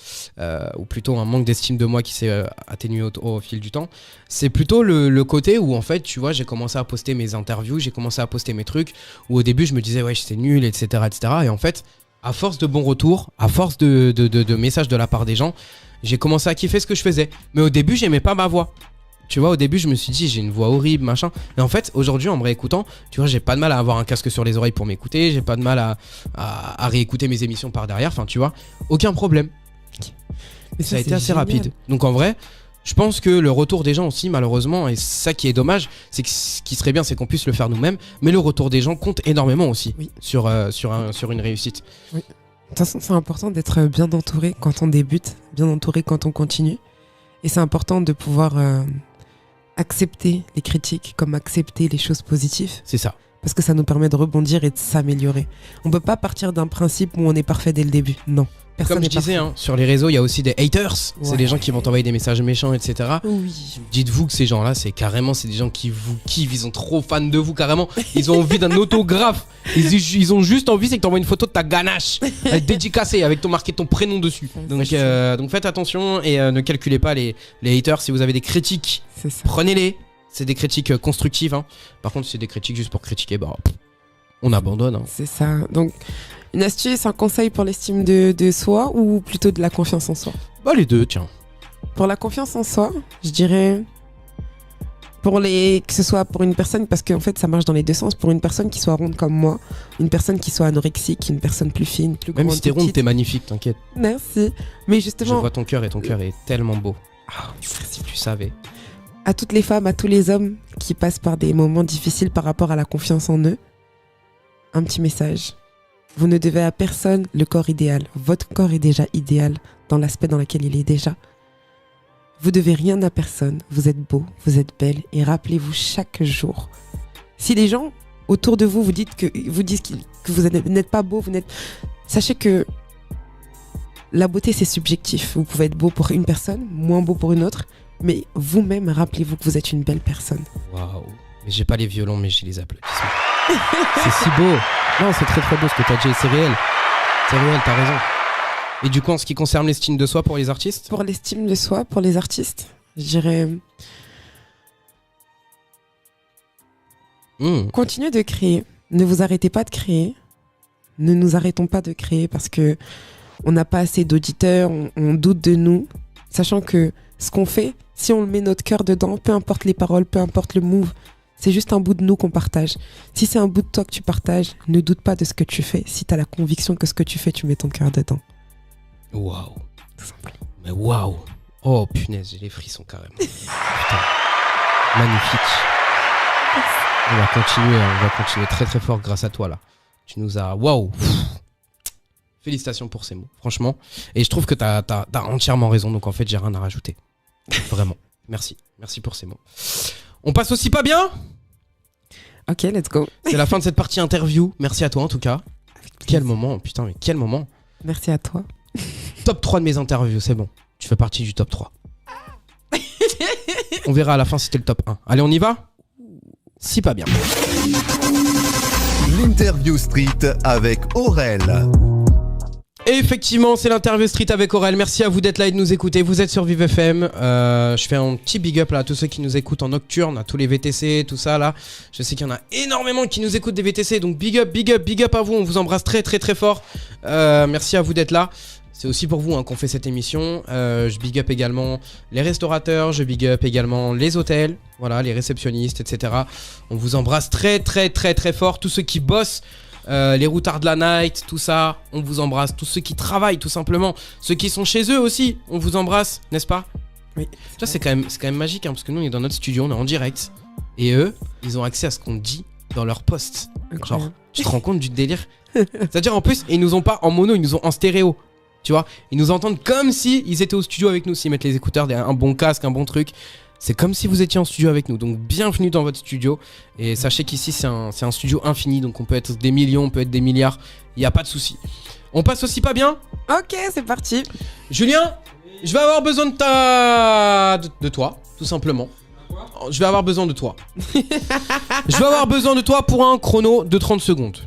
ou plutôt un manque d'estime de moi qui s'est atténué au fil du temps. C'est plutôt le côté où en fait, tu vois, j'ai commencé à poster mes interviews, j'ai commencé à poster mes trucs, où au début je me disais ouais j'étais nul, etc., etc. Et en fait, à force de bons retours, à force de messages de la part des gens, j'ai commencé à kiffer ce que je faisais. Mais au début, j'aimais pas ma voix. Tu vois, au début, je me suis dit, j'ai une voix horrible, machin. Mais en fait, aujourd'hui, en me réécoutant, tu vois, j'ai pas de mal à avoir un casque sur les oreilles pour m'écouter. J'ai pas de mal à réécouter mes émissions par derrière. Enfin, tu vois, aucun problème.
Mais
Ça a été assez
génial.
rapide. Donc, en vrai, je pense que le retour des gens aussi, malheureusement, et ça qui est dommage, c'est que ce qui serait bien, c'est qu'on puisse le faire nous-mêmes. Mais le retour des gens compte énormément aussi
Oui.
sur une réussite.
De toute façon, c'est important d'être bien entouré quand on débute, bien entouré quand on continue. Et c'est important de pouvoir accepter les critiques comme accepter les choses positives.
C'est ça.
Parce que ça nous permet de rebondir et de s'améliorer. On peut pas partir d'un principe où on est parfait dès le début. Non. Personne
Comme je
n'est
disais,
parfait.
hein, sur les réseaux, il y a aussi des haters. C'est
Ouais.
des gens qui vont t'envoyer des messages méchants, etc.
Oui.
Dites-vous que ces gens-là, c'est des gens qui vous kiffent, ils sont trop fans de vous carrément. Ils ont envie d'un autographe. Ils ont juste envie, c'est que t'envoies une photo de ta ganache dédicacée avec marqué ton prénom dessus. Donc faites attention et ne calculez pas les haters. Si vous avez des critiques,
C'est ça.
prenez-les. C'est des critiques constructives. Hein. Par contre, si c'est des critiques juste pour critiquer, on abandonne. Hein.
C'est ça. Donc, une astuce, un conseil pour l'estime de soi ou plutôt de la confiance en soi ?
Les deux, tiens.
Pour la confiance en soi, je dirais que ce soit pour une personne, parce qu'en fait ça marche dans les deux sens, pour une personne qui soit ronde comme moi, une personne qui soit anorexique, une personne plus fine, plus grande.
Même si t'es ronde,
petite.
t'es magnifique, t'inquiète.
Merci. Mais
Je
justement,
vois ton cœur et ton cœur est tellement beau. Si tu savais.
à toutes les femmes, à tous les hommes qui passent par des moments difficiles par rapport à la confiance en eux, un petit message. Vous ne devez à personne le corps idéal. Votre corps est déjà idéal dans l'aspect dans lequel il est déjà. Vous devez rien à personne. Vous êtes beau, vous êtes belle et rappelez-vous chaque jour. Si les gens autour de vous vous disent que vous n'êtes pas beau, sachez que la beauté c'est subjectif. Vous pouvez être beau pour une personne, moins beau pour une autre, mais vous-même rappelez-vous que vous êtes une belle personne.
Waouh. Mais j'ai pas les violons, mais j'ai les applaudissements. C'est si beau. Non, c'est très très beau ce que t'as dit. C'est réel. C'est réel, t'as raison. Et du coup, en ce qui concerne l'estime de soi pour les artistes ?
Pour l'estime de soi, pour les artistes, je dirais continuez de créer. Ne vous arrêtez pas de créer. Ne nous arrêtons pas de créer parce que on n'a pas assez d'auditeurs, on doute de nous. Sachant que ce qu'on fait, si on met notre cœur dedans, peu importe les paroles, peu importe le move, c'est juste un bout de nous qu'on partage. Si c'est un bout de toi que tu partages, ne doute pas de ce que tu fais. Si tu as la conviction que ce que tu fais, tu mets ton cœur dedans.
Waouh. Tout simplement. Mais waouh. Oh punaise, j'ai les frissons carrément. Putain. Magnifique. On va continuer très très fort grâce à toi là. Tu nous as... Waouh. Félicitations pour ces mots, franchement. Et je trouve que t'as entièrement raison, donc en fait j'ai rien à rajouter. Vraiment. Merci pour ces mots. On passe aussi pas bien.
Ok, let's go.
C'est la fin de cette partie interview. Merci à toi en tout cas. Quel moment, putain, mais quel moment.
Merci à toi.
Top 3 de mes interviews, c'est bon. Tu fais partie du top 3. On verra à la fin si c'était le top 1. Allez, on y va ? Si pas bien.
L'interview street avec Aurel.
Et effectivement, c'est l'interview street avec Aurel. Merci à vous d'être là et de nous écouter. Vous êtes sur Vive FM. Je fais un petit big up là à tous ceux qui nous écoutent en nocturne, à tous les VTC, tout ça là. Je sais qu'il y en a énormément qui nous écoutent des VTC. Donc big up à vous. On vous embrasse très fort. Merci à vous d'être là. C'est aussi pour vous qu'on fait cette émission. Je big up également les restaurateurs, je big up également les hôtels, voilà, les réceptionnistes, etc. On vous embrasse très fort. Tous ceux qui bossent, les routards de la night, tout ça, on vous embrasse. Tous ceux qui travaillent, tout simplement. Ceux qui sont chez eux aussi, on vous embrasse, n'est-ce pas ?
Oui.
Ça, c'est quand même magique, parce que nous, on est dans notre studio, on est en direct. Et eux, ils ont accès à ce qu'on dit dans leur poste. Genre, tu te rends compte du délire ? C'est-à-dire, en plus, ils nous ont pas en mono, ils nous ont en stéréo. Tu vois, ils nous entendent comme si ils étaient au studio avec nous, s'ils mettent les écouteurs, un bon casque, un bon truc. C'est comme si vous étiez en studio avec nous. Donc bienvenue dans votre studio. Et sachez qu'ici c'est un studio infini. Donc on peut être des millions, on peut être des milliards. Il n'y a pas de souci. On passe aussi pas bien ?
Ok, c'est parti.
Julien, je vais avoir besoin de toi, tout simplement. Je vais avoir besoin de toi. Je vais avoir besoin de toi pour un chrono de 30 secondes.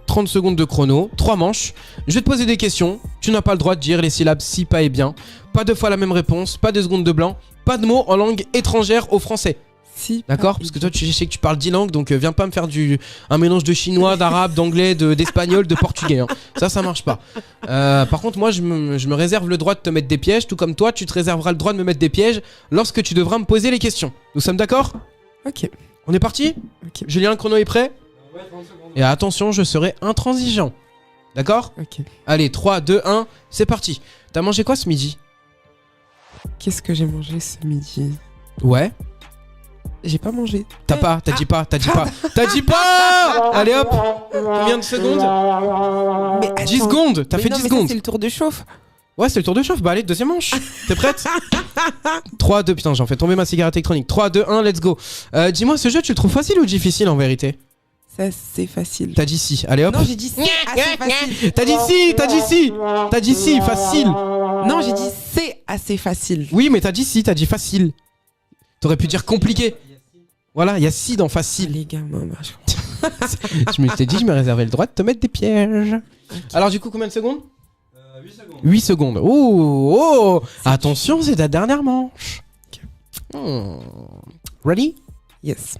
30 secondes de chrono, 3 manches. Je vais te poser des questions. Tu n'as pas le droit de dire les syllabes si, pas et bien. Pas 2 fois la même réponse, pas 2 secondes de blanc. Pas de mots en langue étrangère au français.
Si.
D'accord ? Parce que toi, je sais que tu parles 10 langues, donc viens pas me faire un mélange de chinois, d'arabe, d'anglais, d'espagnol, de portugais. Hein. Ça marche pas. Par contre, moi, je me réserve le droit de te mettre des pièges, tout comme toi, tu te réserveras le droit de me mettre des pièges lorsque tu devras me poser les questions. Nous sommes d'accord ?
Ok.
On est parti ?
Ok.
Julien, le chrono est prêt ?
Ouais, 30 secondes.
Et attention, je serai intransigeant. D'accord ?
Ok.
Allez, 3, 2, 1, c'est parti. T'as mangé quoi ce midi ?
Qu'est-ce que j'ai mangé ce midi ?
Ouais.
J'ai pas mangé.
T'as dit pas Allez hop. Combien de secondes ?
Mais
10 secondes. T'as fait 10
mais ça,
secondes.
c'est le tour de chauffe.
Ouais, c'est le tour de chauffe. Bah allez, deuxième manche. T'es prête ? 3, 2, putain, j'en fais tomber ma cigarette électronique. 3, 2, 1, let's go. Dis-moi, ce jeu, tu le trouves facile ou difficile en vérité ?
Ça, c'est facile.
T'as dit si. Allez hop.
Non, j'ai dit c'est assez facile.
T'as dit si, facile.
Non, j'ai dit c'est assez facile.
Oui, mais t'as dit si, t'as dit facile. T'aurais pu dire compliqué. Voilà, il y a si dans facile.
Les gars, maman,
Je me t'ai dit, je me réservais le droit de te mettre des pièges. Okay. Alors du coup, combien de secondes ?
8 secondes.
8 secondes. Oh, attention, c'est ta dernière manche. Okay. Ready ?
Yes.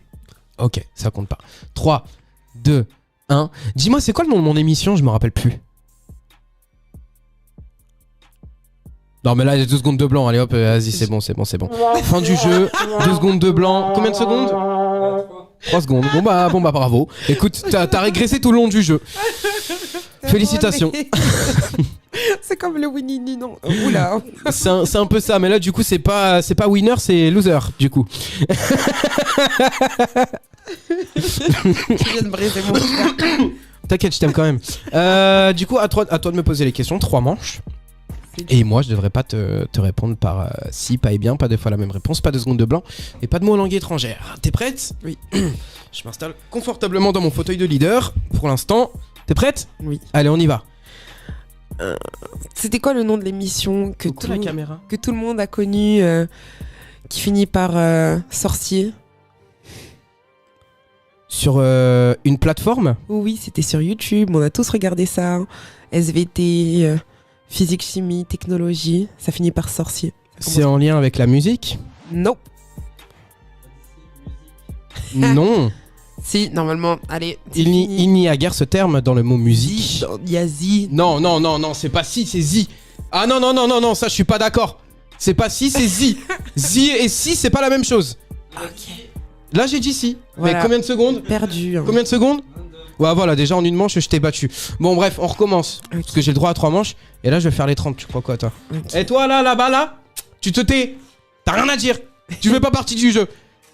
Ok, ça compte pas. 3, 2, 1. Dis-moi, c'est quoi le nom de mon émission ? Je me rappelle plus. Non mais là il y a 2 secondes de blanc, allez hop, vas-y c'est bon. Fin du jeu, 2 secondes de blanc. Combien de secondes ? 3 secondes. Bon bah bravo. Écoute, t'as régressé tout le long du jeu. Félicitations.
C'est comme le winnie, non. Oula.
C'est un peu ça, mais là du coup c'est pas winner, c'est loser du coup.
Tu viens de briser mon cœur.
T'inquiète, je t'aime quand même. Du coup à toi de me poser les questions, 3 manches. Et moi, je devrais pas te répondre par si, pas et bien, pas 2 fois la même réponse, pas 2 secondes de blanc et pas de mots en langue étrangère. T'es prête ?
Oui.
Je m'installe confortablement dans mon fauteuil de leader pour l'instant. T'es prête ?
Oui.
Allez, on y va.
C'était quoi le nom de l'émission que
la caméra.
Que tout le monde a connu, qui finit par sorcier ?
Sur une plateforme ?
Oui, c'était sur YouTube. On a tous regardé ça. SVT. Physique, chimie, technologie, ça finit par sorcier.
C'est en lien avec la musique ?
Non.
Non.
Si, normalement, allez.
Il n'y a guère ce terme dans le mot musique.
Il y a Zi.
Non, c'est pas si, c'est Zi. Ah non, ça je suis pas d'accord. C'est pas si, c'est Zi. Zi et si, c'est pas la même chose.
Ok.
Là j'ai dit si.
Voilà.
Mais combien de secondes ?
Perdu. Hein.
Combien de secondes ? Ouais, voilà, déjà en une manche, je t'ai battu. Bon, bref, on recommence.
Okay.
Parce que j'ai le droit à 3 manches. Et là, je vais faire les 30. Tu crois quoi, toi ?
Okay.
Et toi, là, tu te tais. T'as rien à dire. Tu fais pas partie du jeu.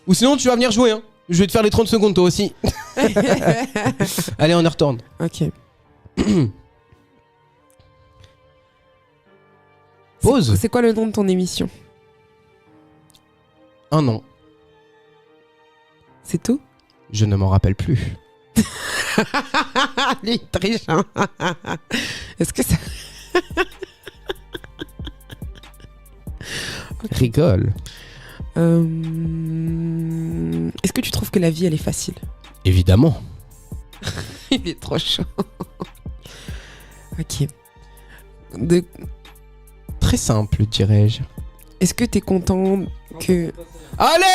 Ou sinon, tu vas venir jouer. Hein. Je vais te faire les 30 secondes, toi aussi. Allez, on y retourne.
Ok.
Pause.
C'est quoi le nom de ton émission ?
Un nom.
C'est tout?
Je ne m'en rappelle plus.
Lui, il triche, hein. Est-ce que ça...
Rigole.
Est-ce que tu trouves que la vie, elle est facile?
Évidemment.
Il est trop chaud. Ok.
Très simple, dirais-je.
Est-ce que t'es content que...
Allez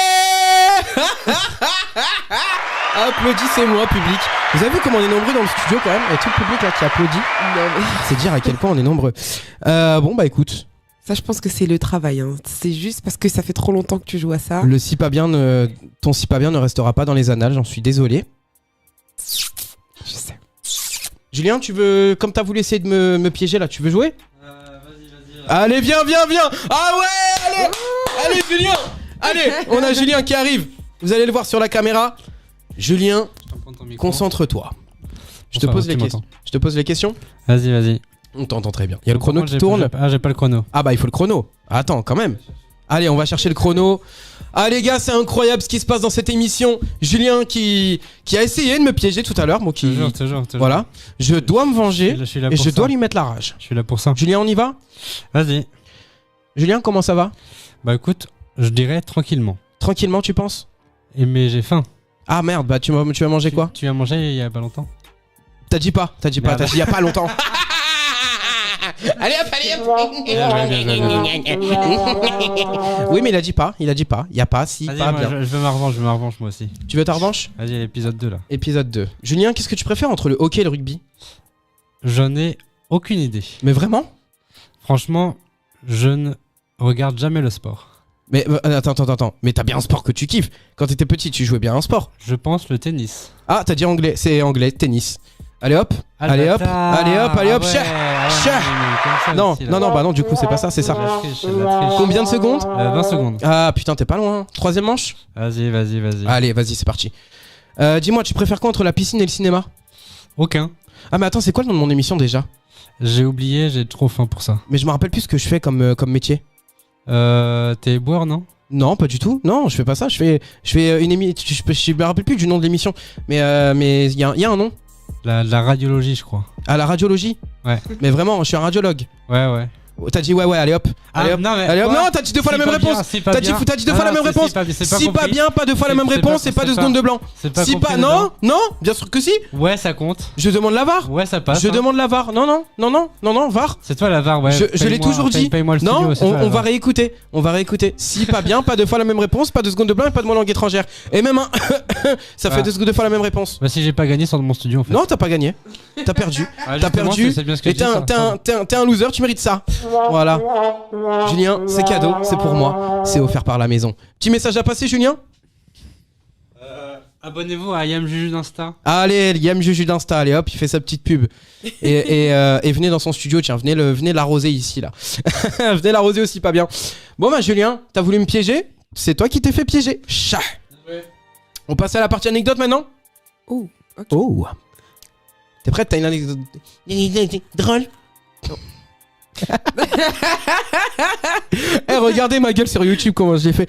Applaudissez-moi, public. Vous avez vu comment on est nombreux dans le studio quand même? Et tout le public là qui applaudit.
Non, mais...
C'est dire à quel point on est nombreux. Bon bah écoute.
Ça, je pense que c'est le travail. Hein. C'est juste parce que ça fait trop longtemps que tu joues à ça.
Le si pas bien ton si pas bien ne restera pas dans les annales, j'en suis désolé.
Je sais.
Julien, tu veux, comme t'as voulu essayer de me piéger là, tu veux jouer?
Vas-y.
Allez, viens. Ah ouais, allez, Julien. Allez, on a Julien qui arrive. Vous allez le voir sur la caméra. Julien, concentre-toi. Je te pose les questions.
Vas-y.
On t'entend très bien. Il y a le chrono qui tourne.
J'ai pas le chrono.
Ah bah il faut le chrono. Attends, quand même. Allez, on va chercher le chrono. Ah les gars, c'est incroyable ce qui se passe dans cette émission. Julien qui a essayé de me piéger tout à l'heure. Bon,
Toujours.
Voilà. Je dois me venger
Je suis là
et
pour
je
ça.
dois lui mettre la rage.
Je suis là pour ça.
Julien, on y va?
Vas-y.
Julien, comment ça va?
Bah écoute, je dirais tranquillement.
Tranquillement, tu penses?
Mais j'ai faim.
Ah merde, bah tu vas manger quoi?
Tu as mangé il y a pas longtemps?
T'as dit il y a pas longtemps. Allez hop. Oui, mais il a dit pas. Il y a pas, si,
Vas-y,
pas
moi,
bien.
je veux ma revanche moi aussi.
Tu veux ta revanche?
Vas-y, l'épisode 2 là.
Épisode 2. Julien, qu'est-ce que tu préfères entre le hockey et le rugby?
J'en ai aucune idée.
Mais vraiment?
Franchement, je ne regarde jamais le sport.
Mais attends. Mais t'as bien un sport que tu kiffes. Quand t'étais petit, tu jouais bien à un sport.
Je pense le tennis.
Ah, t'as dit anglais. C'est anglais, tennis. Allez hop. Allez hop. Non, bah non, du coup, c'est pas ça, c'est ça.
La triche.
Combien de secondes?
20 secondes.
Ah putain, t'es pas loin. Troisième manche?
Vas-y.
Allez, vas-y, c'est parti. Dis-moi, tu préfères quoi entre la piscine et le cinéma?
Aucun.
Ah, mais attends, c'est quoi le nom de mon émission déjà?
J'ai oublié, j'ai trop faim pour ça.
Mais je me rappelle plus ce que je fais comme métier.
T'es boire, non?
Non, pas du tout. Non, je fais pas ça. Je fais une émission. Je me rappelle plus du nom de l'émission. Mais il y a un nom.
La radiologie, je crois.
Ah, la radiologie?
Ouais.
Mais vraiment, je suis un radiologue.
Ouais.
T'as dit ouais, allez hop. Allez hop.
Non, mais
allez hop.
quoi?
Non, t'as dit deux fois la même réponse. T'as dit deux fois la même réponse. Si pas bien, pas deux fois la même réponse et pas 2 secondes de blanc. Si pas, non, bien sûr que si.
Ouais, ça compte.
Je demande la VAR.
Ouais, ça passe.
Je demande la VAR. Non, VAR.
C'est toi la VAR, ouais.
Je l'ai toujours dit.
Paye-moi le studio,
Non,
c'est toi, la
on va
VAR.
réécouter. Si pas bien, pas deux fois la même réponse, pas 2 secondes de blanc et pas de mon langue étrangère. Et même un. Ça fait 2 fois la même réponse.
Bah, si j'ai pas gagné, sors de mon studio en fait.
Non, t'as pas gagné. T'as perdu. T'as perdu. Et t'es un loser, tu mérites ça. Voilà. Julien, c'est cadeau, c'est pour moi, c'est offert par la maison. Petit message à passer, Julien?
Abonnez-vous à Yam Juju d'Insta.
Allez, Yam Juju d'Insta, allez hop, il fait sa petite pub. Et venez dans son studio, tiens, venez l'arroser ici, là. Venez l'arroser aussi, pas bien. Bon bah Julien, t'as voulu me piéger? C'est toi qui t'es fait piéger. Chat. On passe à la partie anecdote maintenant?
Oh, ok.
Oh. T'es prête? T'as une anecdote drôle? Regardez ma gueule sur YouTube, comment je l'ai fait.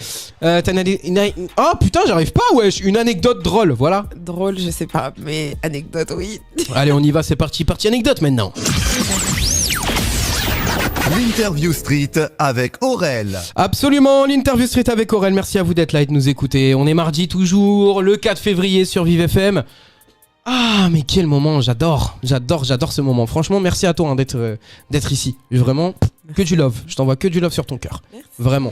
Oh putain, j'arrive pas, wesh. Une anecdote drôle, voilà.
Drôle, je sais pas, mais anecdote, oui.
Allez, on y va, c'est parti. Partie anecdote maintenant.
L'interview street avec Aurel.
Absolument, l'interview street avec Aurel. Merci à vous d'être là et de nous écouter. On est mardi toujours, le 4 février sur Vive FM. Ah, mais quel moment, j'adore ce moment. Franchement, merci à toi hein, d'être ici. Vraiment, que du love. Je t'envoie que du love sur ton cœur.
Merci.
Vraiment.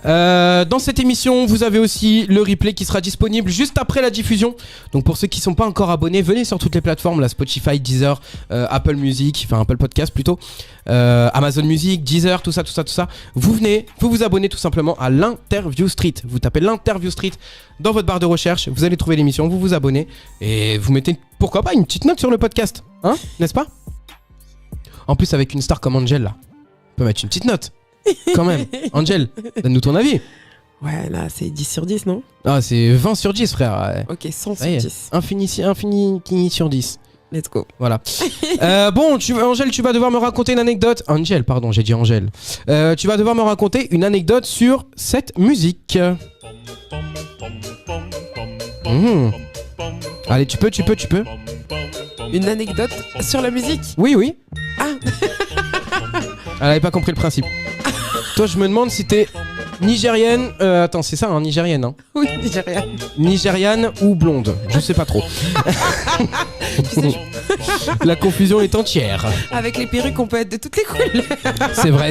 Dans cette émission, vous avez aussi le replay qui sera disponible juste après la diffusion. Donc pour ceux qui ne sont pas encore abonnés, venez sur toutes les plateformes, la Spotify, Deezer, Apple Music, enfin Apple Podcast plutôt, Amazon Music, Deezer, tout ça. Vous venez, vous abonnez tout simplement à l'Interview Street. Vous tapez l'Interview Street dans votre barre de recherche, vous allez trouver l'émission, vous vous abonnez et vous mettez, pourquoi pas, une petite note sur le podcast, hein, n'est-ce pas? En plus avec une star comme Angel là, on peut mettre une petite note. Quand même, Angel, donne-nous ton avis.
Ouais, là, c'est 10 sur 10, non?
Ah, c'est 20 sur 10, frère. Ouais.
Ok, 100 sur
Ouais,
10.
infini sur 10.
Let's go.
Voilà. Bon, Angel, tu vas devoir me raconter une anecdote. Angel, pardon, j'ai dit Angel. Tu vas devoir me raconter une anecdote sur cette musique. Allez, tu peux.
Une anecdote sur la musique.
Oui.
Ah.
Elle avait pas compris le principe. Toi, je me demande si t'es nigérienne. Attends, c'est ça, hein, nigérienne. Hein.
Oui, nigériane.
Nigériane ou blonde. Je sais pas trop.
Tu sais,
La confusion est entière.
avec les perruques, on peut être de toutes les couleurs.
C'est vrai.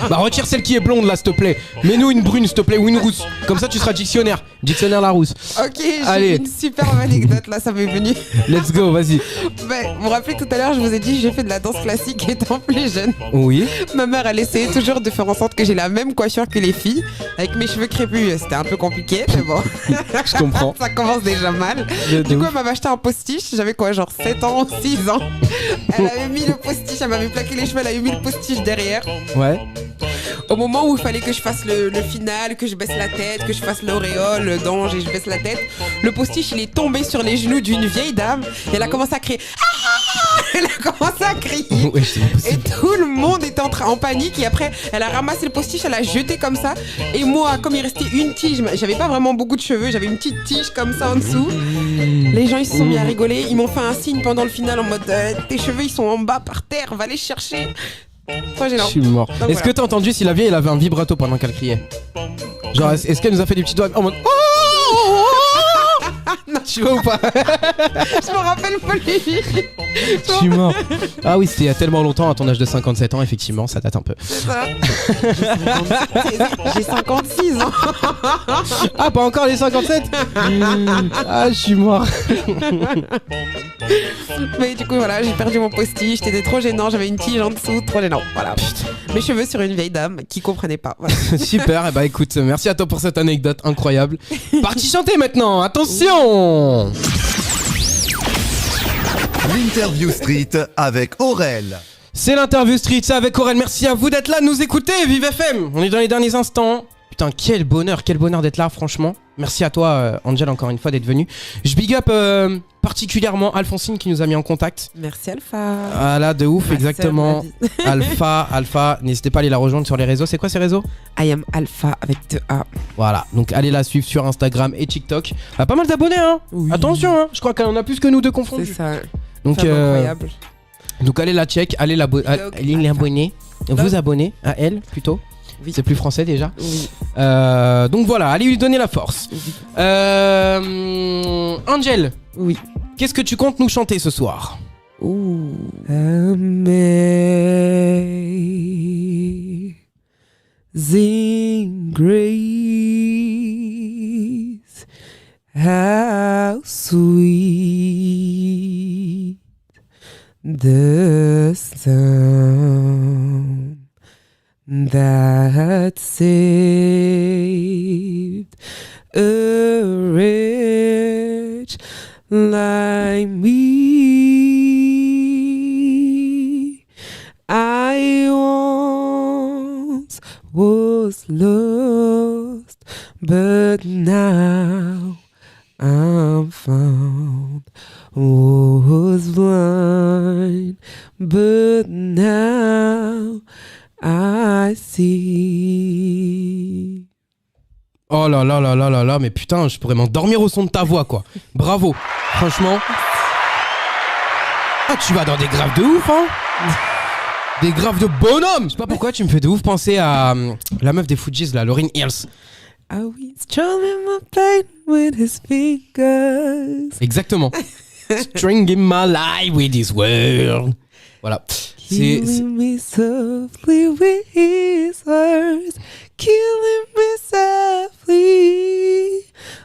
Bah, retire celle qui est blonde là, s'il te plaît. Mets-nous une brune, s'il te plaît, ou une rousse. Comme ça, tu seras dictionnaire. Dictionnaire Larousse.
Ok,
Allez.
j'ai une superbe anecdote là, ça m'est venu.
Let's go, vas-y.
Vous vous rappelez tout à l'heure, je vous ai dit, j'ai fait de la danse classique étant plus jeune.
Oui.
Ma mère, elle essayait toujours de faire en sorte que j'ai la même coiffure que les filles. Avec mes cheveux crépus, c'était un peu compliqué, mais bon.
Je comprends.
Ça commence déjà mal. Du coup, elle m'avait acheté un postiche. J'avais quoi, genre 7 ans, 6 ans. Elle avait mis le postiche, elle m'avait plaqué les cheveux, elle avait mis le postiche derrière.
Ouais.
Au moment où il fallait que je fasse le final, que je baisse la tête, que je fasse l'auréole, le d'ange et je baisse la tête, le postiche il est tombé sur les genoux d'une vieille dame et elle a commencé à crier. Elle a commencé à crier.
Ouais, c'est
Et
impossible.
tout le monde était en panique et après elle a ramassé le postiche, elle l'a jeté comme ça et moi comme il restait une tige, j'avais pas vraiment beaucoup de cheveux, j'avais une petite tige comme ça en dessous. Les gens ils se sont mis à rigoler, ils m'ont fait un signe pendant le final en mode tes cheveux ils sont en bas par terre, va les chercher. Trop
Je
gênant.
suis mort.
Donc
Est-ce que t'as entendu si la vieille elle avait un vibrato pendant qu'elle criait? Genre, est-ce qu'elle nous a fait des petits doigts en mode.
Non.
Tu vois ou pas?
Je me rappelle plus.
Je suis mort. Ah oui, c'était il y a tellement longtemps, à ton âge de 57 ans, effectivement, ça date un peu.
C'est ça. J'ai 56 ans.
Ah, pas encore les 57? Ah, je suis mort.
Mais du coup, voilà, j'ai perdu mon postiche. C'était trop gênant. J'avais une tige en dessous. Trop gênant. Voilà. Mes cheveux sur une vieille dame qui comprenait pas. Voilà.
Super, et bah écoute, merci à toi pour cette anecdote incroyable. Parti chanter maintenant, attention!
L'interview street avec Aurel.
C'est l'interview street, c'est avec Aurel. Merci à vous d'être là, de nous écouter. Vive FM, on est dans les derniers instants. Putain, quel bonheur d'être là, franchement. Merci à toi, Angel, encore une fois, d'être venu. Je big up particulièrement Alphonsine qui nous a mis en contact.
Merci Alpha.
Ah là, de ouf,
Ma
exactement.
sœur m'a
Alpha, n'hésitez pas à aller la rejoindre sur les réseaux. C'est quoi ces réseaux?
I am Alpha avec 2 A.
Voilà, donc allez la suivre sur Instagram et TikTok. Elle a pas mal d'abonnés, hein.
Oui.
Attention, hein. Je crois qu'elle en a plus que nous deux
C'est
confondus.
ça.
Donc,
Femme incroyable.
donc allez la check, allez l'abonner, vous abonner à elle plutôt.
Oui.
C'est plus français déjà.
Oui.
Donc voilà, allez lui donner la force.
Oui.
Angel,
Oui.
qu'est-ce que tu comptes nous chanter ce soir?
Ooh. Amazing grace, how sweet the sound that saved a wretch like me. I once was lost, but now I'm found. Was blind, but now I see.
Oh là là là là là là, mais putain, je pourrais m'endormir au son de ta voix, quoi. Bravo, franchement. Ah, tu vas dans des graves de ouf, hein. Des graves de bonhomme. Je sais pas pourquoi tu me fais de ouf penser à la meuf des Fujis, là, Lauryn Hills.
Ah oui, strumming my pain with his fingers.
Exactement. Stringing my life with this world. Voilà.
Killing me softly with his words. Killing me softly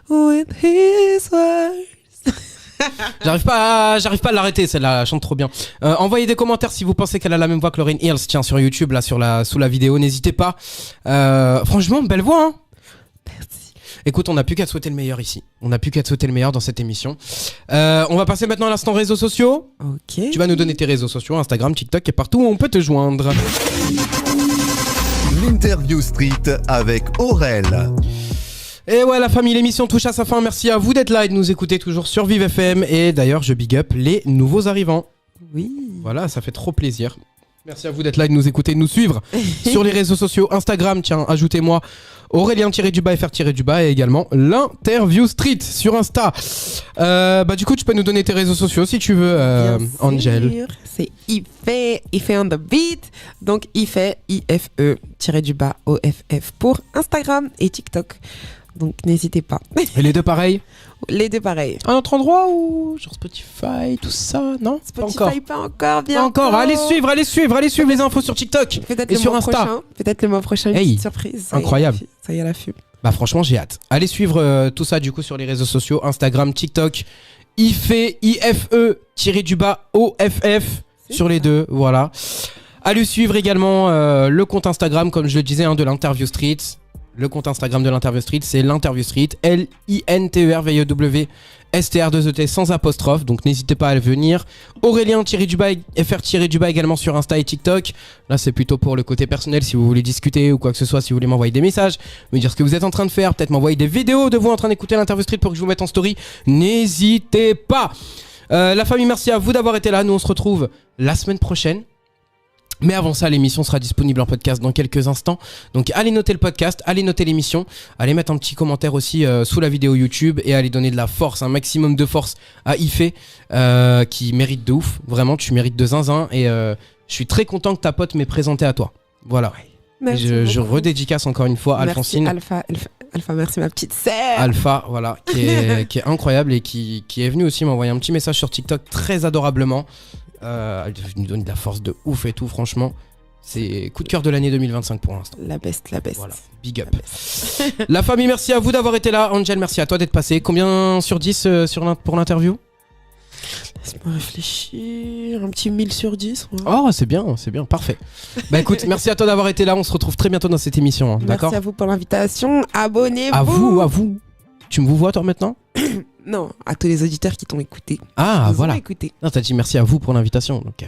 with his words.
J'arrive pas à l'arrêter, celle-là, elle chante trop bien. Envoyez des commentaires si vous pensez qu'elle a la même voix que Lauryn Hills, tiens, sur YouTube, là, sous la vidéo, n'hésitez pas. Franchement, belle voix, hein.
Merci.
Écoute, on n'a plus qu'à te souhaiter le meilleur ici. On n'a plus qu'à te souhaiter le meilleur dans cette émission. On va passer maintenant à l'instant réseaux sociaux.
Ok.
Tu vas nous donner tes réseaux sociaux, Instagram, TikTok et partout où on peut te joindre.
L'interview street avec Aurel.
Et ouais, la famille, l'émission touche à sa fin. Merci à vous d'être là et de nous écouter toujours sur Vive FM. Et d'ailleurs, je big up les nouveaux arrivants.
Oui.
Voilà, ça fait trop plaisir. Merci à vous d'être là et de nous écouter, de nous suivre sur les réseaux sociaux. Instagram, tiens, ajoutez-moi Aurélien-FR- et également l'Interview Street sur Insta. Du coup, tu peux nous donner tes réseaux sociaux si tu veux, Angel.
Sûr, c'est Ife on the beat. Donc Ife, IFE-OFF pour Instagram et TikTok. Donc n'hésitez pas.
Et les deux pareils?
Les deux pareils.
Un autre endroit ou genre Spotify, tout ça? Non?
Spotify pas encore, bien
pas encore. Allez suivre les infos sur TikTok
peut-être
et
le
sur
mois
Insta.
Prochain, peut-être le mois prochain, une petite surprise.
Incroyable.
Ça y est à l'affût.
Bah franchement, j'ai hâte. Allez suivre tout ça du coup sur les réseaux sociaux, Instagram, TikTok, IFE-OFF sur les deux, voilà. Allez suivre également le compte Instagram, comme je le disais, de l'Interview Street. Le compte Instagram de l'Interview Street, c'est l'Interview Street, LINTERVEWSTR2ET sans apostrophe, donc n'hésitez pas à le venir. Aurélien-FR- également sur Insta et TikTok. Là, c'est plutôt pour le côté personnel, si vous voulez discuter ou quoi que ce soit, si vous voulez m'envoyer des messages, me dire ce que vous êtes en train de faire, peut-être m'envoyer des vidéos de vous en train d'écouter l'Interview Street pour que je vous mette en story. N'hésitez pas. La famille, merci à vous d'avoir été là. Nous, on se retrouve la semaine prochaine. Mais avant ça, l'émission sera disponible en podcast dans quelques instants. Donc allez noter le podcast, allez noter l'émission, allez mettre un petit commentaire aussi sous la vidéo YouTube et allez donner de la force, un maximum de force à Ife qui mérite de ouf. Vraiment, tu mérites de zinzin et je suis très content que ta pote m'ait présenté à toi. Voilà. Je redédicace encore une fois Alphonsine.
Alpha, merci ma petite sœur.
Alpha, voilà, qui est incroyable et qui est venue aussi m'envoyer un petit message sur TikTok très adorablement. Elle nous donne de la force de ouf et tout, franchement. C'est coup de cœur de l'année 2025 pour l'instant.
La best.
Voilà, big up. La famille, merci à vous d'avoir été là. Angel, merci à toi d'être passé. Combien sur 10 pour l'interview?
Laisse-moi réfléchir. Un petit 1000 sur 10. Ouais.
Oh, c'est bien, parfait. Bah écoute, merci à toi d'avoir été là. On se retrouve très bientôt dans cette émission. D'accord ?
Merci à vous pour l'invitation. Abonnez-vous.
À vous. Tu me vous vois toi maintenant ?
Non, à tous les auditeurs qui t'ont écouté.
Ah, voilà.
Écouté.
Non, t'as dit merci à vous pour l'invitation. Donc,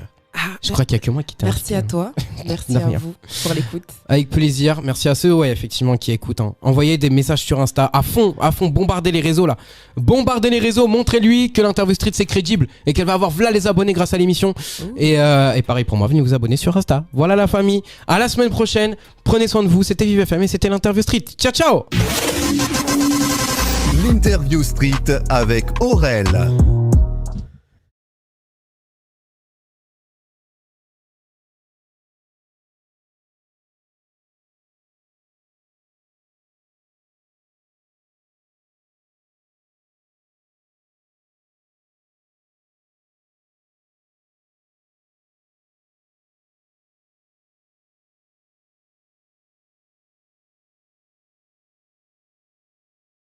je crois qu'il n'y a que moi qui t'ai
Merci à toi. Merci à vous pour l'écoute.
Avec plaisir. Merci à ceux, effectivement, qui écoutent. Envoyez des messages sur Insta à fond. Bombardez les réseaux là. Bombardez les réseaux. Montrez-lui que l'Interview Street c'est crédible et qu'elle va avoir les abonnés grâce à l'émission. Et pareil pour moi, venez vous abonner sur Insta. Voilà la famille. À la semaine prochaine. Prenez soin de vous. C'était Vive FM et c'était l'Interview Street. Ciao, ciao.
L'Interview Street avec Aurel.